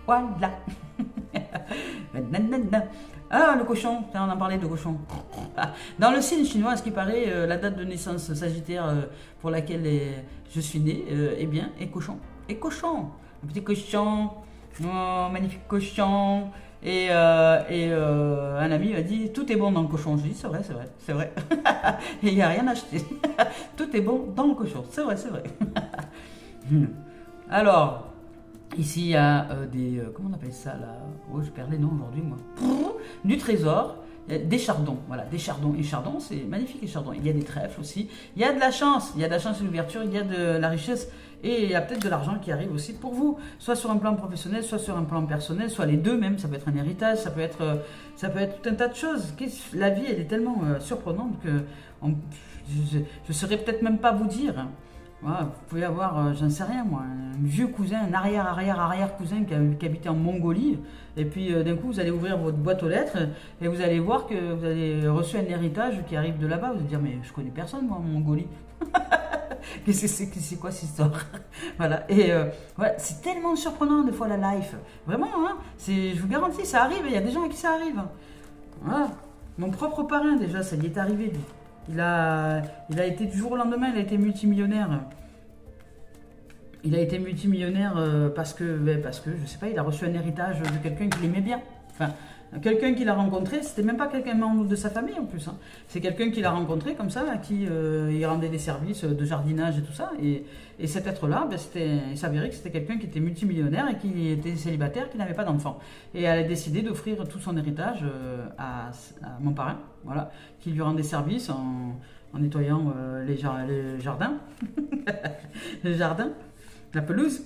Voilà. Ah, le cochon, on en parlait de cochon. Dans le signe chinois, à ce qui paraît, la date de naissance sagittaire pour laquelle je suis né, eh bien, est cochon. Et cochon, un petit cochon, oh, magnifique cochon. Et un ami m'a dit tout est bon dans le cochon. Je dis c'est vrai, c'est vrai, c'est vrai. Et il n'y a rien à acheter. Tout est bon dans le cochon, c'est vrai, c'est vrai. Alors, ici il y a des. Comment on appelle ça là? Oh, je perds les noms aujourd'hui moi. Du trésor. Des chardons, voilà, des chardons. Et chardons, c'est magnifique les chardons. Il y a des trèfles aussi. Il y a de la chance, il y a de la chance et l'ouverture, il y a de la richesse. Et il y a peut-être de l'argent qui arrive aussi pour vous, soit sur un plan professionnel, soit sur un plan personnel, soit les deux même. Ça peut être un héritage, ça peut être tout un tas de choses. La vie, elle est tellement surprenante que je ne saurais peut-être même pas vous dire. Voilà, vous pouvez avoir, j'en sais rien moi, un vieux cousin, un arrière cousin qui habitait en Mongolie, et puis d'un coup vous allez ouvrir votre boîte aux lettres et vous allez voir que vous avez reçu un héritage qui arrive de là-bas. Vous allez dire mais je connais personne moi en Mongolie. C'est quoi cette histoire? Voilà, et ouais, c'est tellement surprenant des fois la life, vraiment, hein, je vous garantis, ça arrive, il y a des gens à qui ça arrive. Voilà. Mon propre parrain déjà, ça lui est arrivé lui. Il a été du jour au lendemain, il a été multimillionnaire. Il a été multimillionnaire parce que, je sais pas, il a reçu un héritage de quelqu'un qui l'aimait bien. Enfin, quelqu'un qu'il a rencontré, c'était même pas quelqu'un membre de sa famille en plus. Hein. C'est quelqu'un qu'il a rencontré comme ça, à qui il rendait des services de jardinage et tout ça. Et cet être-là, ben, il s'avérait que c'était quelqu'un qui était multimillionnaire et qui était célibataire, qui n'avait pas d'enfant. Et elle a décidé d'offrir tout son héritage à mon parrain, voilà, qui lui rendait service en nettoyant les jardins. Les jardins. La pelouse.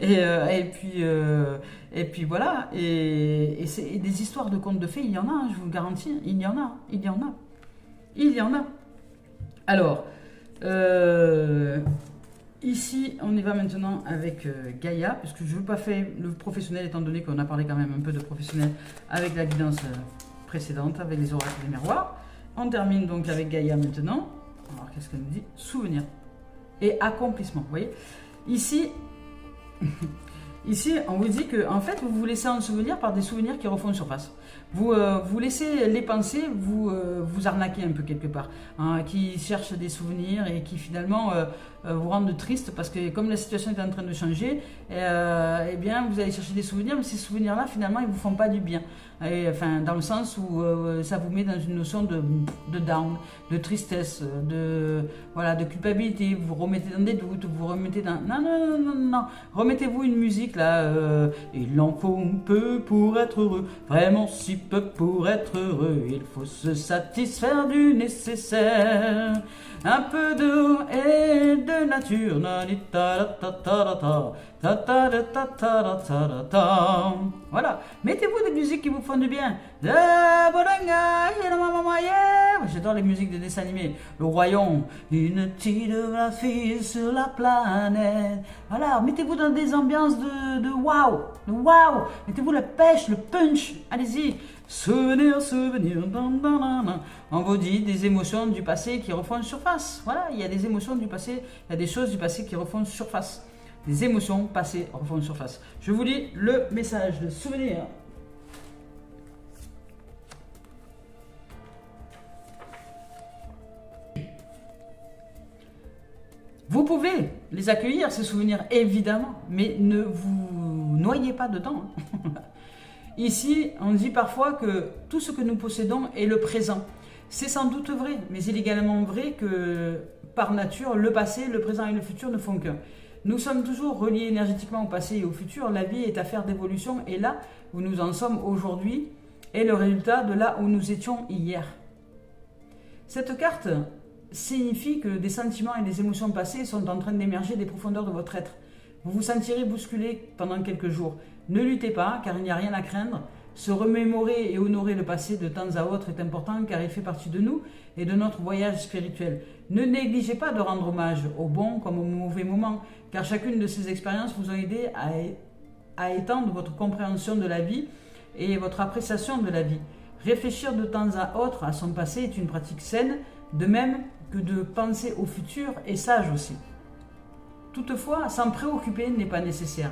et puis voilà. Et des histoires de contes de fées, il y en a, hein, je vous le garantis. Il y en a. Alors, ici, on y va maintenant avec Gaïa, parce que je ne veux pas faire le professionnel, étant donné qu'on a parlé quand même un peu de professionnel avec la guidance précédente, avec les oracles des miroirs. On termine donc avec Gaïa maintenant. Alors, qu'est-ce qu'elle nous dit? Souvenir et accomplissement. Vous voyez, ici, on vous dit que en fait, vous vous laissez en souvenir par des souvenirs qui refont surface. Vous laissez les pensées vous arnaquer un peu quelque part, hein, qui cherchent des souvenirs et qui finalement vous rendent triste parce que comme la situation est en train de changer, eh bien vous allez chercher des souvenirs, mais ces souvenirs-là finalement ils vous font pas du bien. Et, enfin, dans le sens où ça vous met dans une notion de down, de tristesse, de culpabilité. Vous remettez dans des doutes, vous remettez dans... Non. Remettez-vous une musique là. Il en faut un peu pour être heureux, vraiment si peu pour être heureux. Il faut se satisfaire du nécessaire. Un peu d'eau et de nature. Voilà. Mettez-vous des musiques qui vous font du bien. j'adore les musiques de dessins animés. Le royaume, une petite fille sur la planète. Voilà, mettez-vous dans des ambiances de waouh, mettez-vous la pêche, le punch, allez-y. Souvenir, souvenir, on vous dit des émotions du passé qui refont surface. Voilà, il y a des émotions du passé, il y a des choses du passé qui refont surface. Des émotions passées refont surface. Je vous lis le message de souvenir. Vous pouvez les accueillir, ces souvenirs, évidemment, mais ne vous noyez pas dedans. Ici, on dit parfois que tout ce que nous possédons est le présent. C'est sans doute vrai, mais il est également vrai que, par nature, le passé, le présent et le futur ne font qu'un. Nous sommes toujours reliés énergétiquement au passé et au futur. La vie est affaire d'évolution et là où nous en sommes aujourd'hui est le résultat de là où nous étions hier. Cette carte signifie que des sentiments et des émotions passées sont en train d'émerger des profondeurs de votre être. Vous vous sentirez bousculé pendant quelques jours. Ne luttez pas, car il n'y a rien à craindre. Se remémorer et honorer le passé de temps à autre est important, car il fait partie de nous et de notre voyage spirituel. Ne négligez pas de rendre hommage aux bons comme aux mauvais moments, car chacune de ces expériences vous a aidé à étendre votre compréhension de la vie et votre appréciation de la vie. Réfléchir de temps à autre à son passé est une pratique saine, de même que de penser au futur est sage aussi. Toutefois, s'en préoccuper n'est pas nécessaire.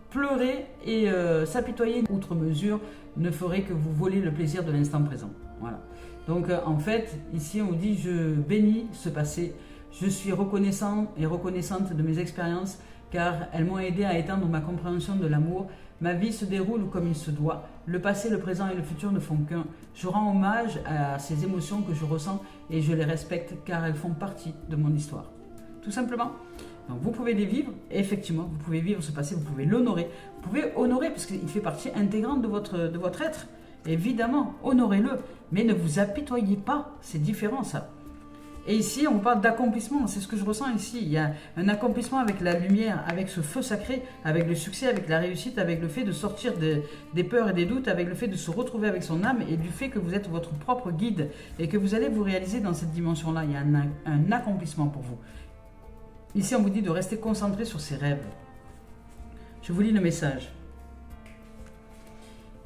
Pleurer et s'apitoyer outre mesure ne ferait que vous voler le plaisir de l'instant présent. Voilà. Donc en fait, ici on vous dit je bénis ce passé, je suis reconnaissant et reconnaissante de mes expériences car elles m'ont aidé à étendre ma compréhension de l'amour. Ma vie se déroule comme il se doit. Le passé, le présent et le futur ne font qu'un. Je rends hommage à ces émotions que je ressens et je les respecte car elles font partie de mon histoire. Tout simplement. Donc vous pouvez les vivre, et effectivement, vous pouvez vivre ce passé, vous pouvez l'honorer. Vous pouvez honorer parce qu'il fait partie intégrante de votre être. Évidemment, honorez-le, mais ne vous apitoyez pas, c'est différent ça. Et ici, on parle d'accomplissement, c'est ce que je ressens ici. Il y a un accomplissement avec la lumière, avec ce feu sacré, avec le succès, avec la réussite, avec le fait de sortir des peurs et des doutes, avec le fait de se retrouver avec son âme et du fait que vous êtes votre propre guide et que vous allez vous réaliser dans cette dimension-là. Il y a un accomplissement pour vous. Ici, on vous dit de rester concentré sur ses rêves. Je vous lis le message.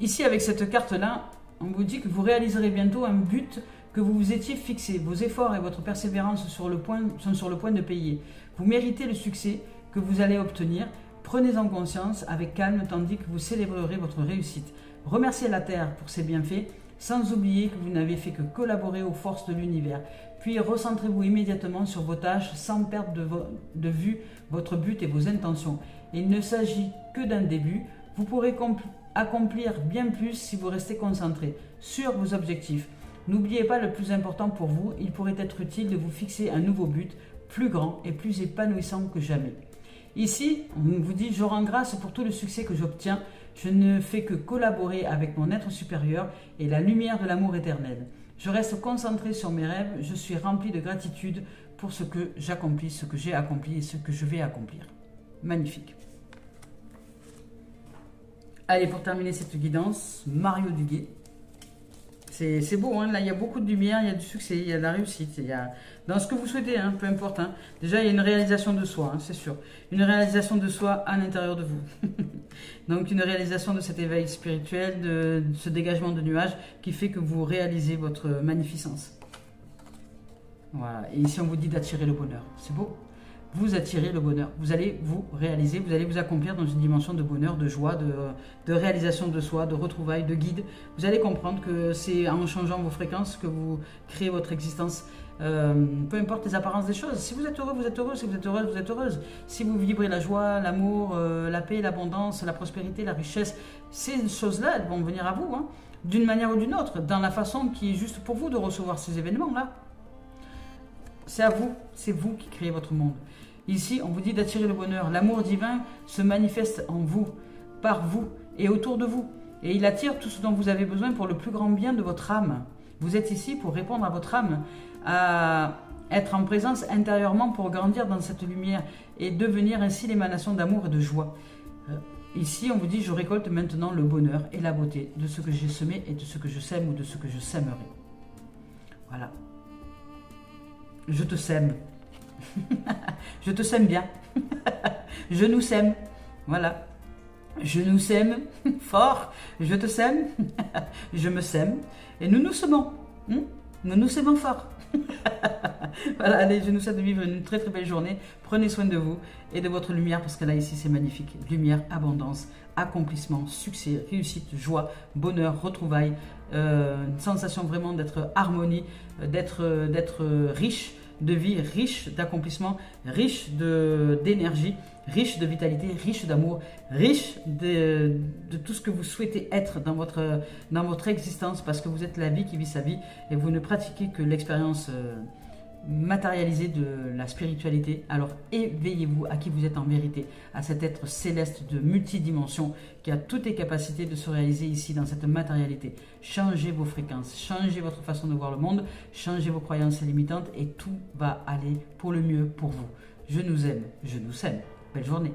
Ici, avec cette carte-là, on vous dit que vous réaliserez bientôt un but que vous vous étiez fixé. Vos efforts et votre persévérance sont sur le point de payer. Vous méritez le succès que vous allez obtenir. Prenez-en conscience avec calme tandis que vous célébrerez votre réussite. Remerciez la Terre pour ses bienfaits, sans oublier que vous n'avez fait que collaborer aux forces de l'univers. Puis recentrez-vous immédiatement sur vos tâches sans perdre de vue votre but et vos intentions. Il ne s'agit que d'un début. Vous pourrez accomplir bien plus si vous restez concentré sur vos objectifs. N'oubliez pas le plus important pour vous, il pourrait être utile de vous fixer un nouveau but, plus grand et plus épanouissant que jamais. Ici, on vous dit, je rends grâce pour tout le succès que j'obtiens. Je ne fais que collaborer avec mon être supérieur et la lumière de l'amour éternel. Je reste concentré sur mes rêves, je suis rempli de gratitude pour ce que j'accomplis, ce que j'ai accompli et ce que je vais accomplir. Magnifique. Allez, pour terminer cette guidance, Mario Duguay. C'est beau, hein. Là il y a beaucoup de lumière, il y a du succès, il y a de la réussite, il y a dans ce que vous souhaitez, hein, peu importe. Hein. Déjà il y a une réalisation de soi, hein, c'est sûr. Une réalisation de soi à l'intérieur de vous. Donc une réalisation de cet éveil spirituel, de ce dégagement de nuages qui fait que vous réalisez votre magnificence. Voilà, et ici on vous dit d'attirer le bonheur, c'est beau. Vous attirez le bonheur, vous allez vous réaliser, vous allez vous accomplir dans une dimension de bonheur, de joie, de réalisation de soi, de retrouvailles, de guide. Vous allez comprendre que c'est en changeant vos fréquences que vous créez votre existence. Peu importe les apparences des choses. Si vous êtes heureux, vous êtes heureux. Si vous êtes heureuse, vous êtes heureuse. Si vous vibrez la joie, l'amour, la paix, l'abondance, la prospérité, la richesse, ces choses-là, elles vont venir à vous, hein, d'une manière ou d'une autre, dans la façon qui est juste pour vous de recevoir ces événements-là. C'est à vous, c'est vous qui créez votre monde. Ici, on vous dit d'attirer le bonheur. L'amour divin se manifeste en vous, par vous et autour de vous. Et il attire tout ce dont vous avez besoin pour le plus grand bien de votre âme. Vous êtes ici pour répondre à votre âme, à être en présence intérieurement pour grandir dans cette lumière et devenir ainsi l'émanation d'amour et de joie. Ici, on vous dit, je récolte maintenant le bonheur et la beauté de ce que j'ai semé et de ce que je sème ou de ce que je sèmerai. Voilà. Je te sème. Je te sème bien. Je nous sème. Voilà. Je nous sème fort. Je te sème. Je me sème. Et nous nous semons. Nous nous sèmons fort. Voilà, allez, je nous souhaite de vivre une très très belle journée. Prenez soin de vous et de votre lumière parce que là, ici, c'est magnifique. Lumière, abondance, accomplissement, succès, réussite, joie, bonheur, retrouvailles. Une sensation vraiment d'être harmonie, d'être riche de vie, riche d'accomplissement, riche d'énergie, riche de vitalité, riche d'amour, riche de tout ce que vous souhaitez être dans votre existence parce que vous êtes la vie qui vit sa vie et vous ne pratiquez que l'expérience matérialisée de la spiritualité. Alors éveillez-vous à qui vous êtes en vérité, à cet être céleste de multidimension qui a toutes les capacités de se réaliser ici dans cette matérialité. Changez vos fréquences, changez votre façon de voir le monde, changez vos croyances limitantes et tout va aller pour le mieux pour vous. Je nous aime, je nous aime. Belle journée.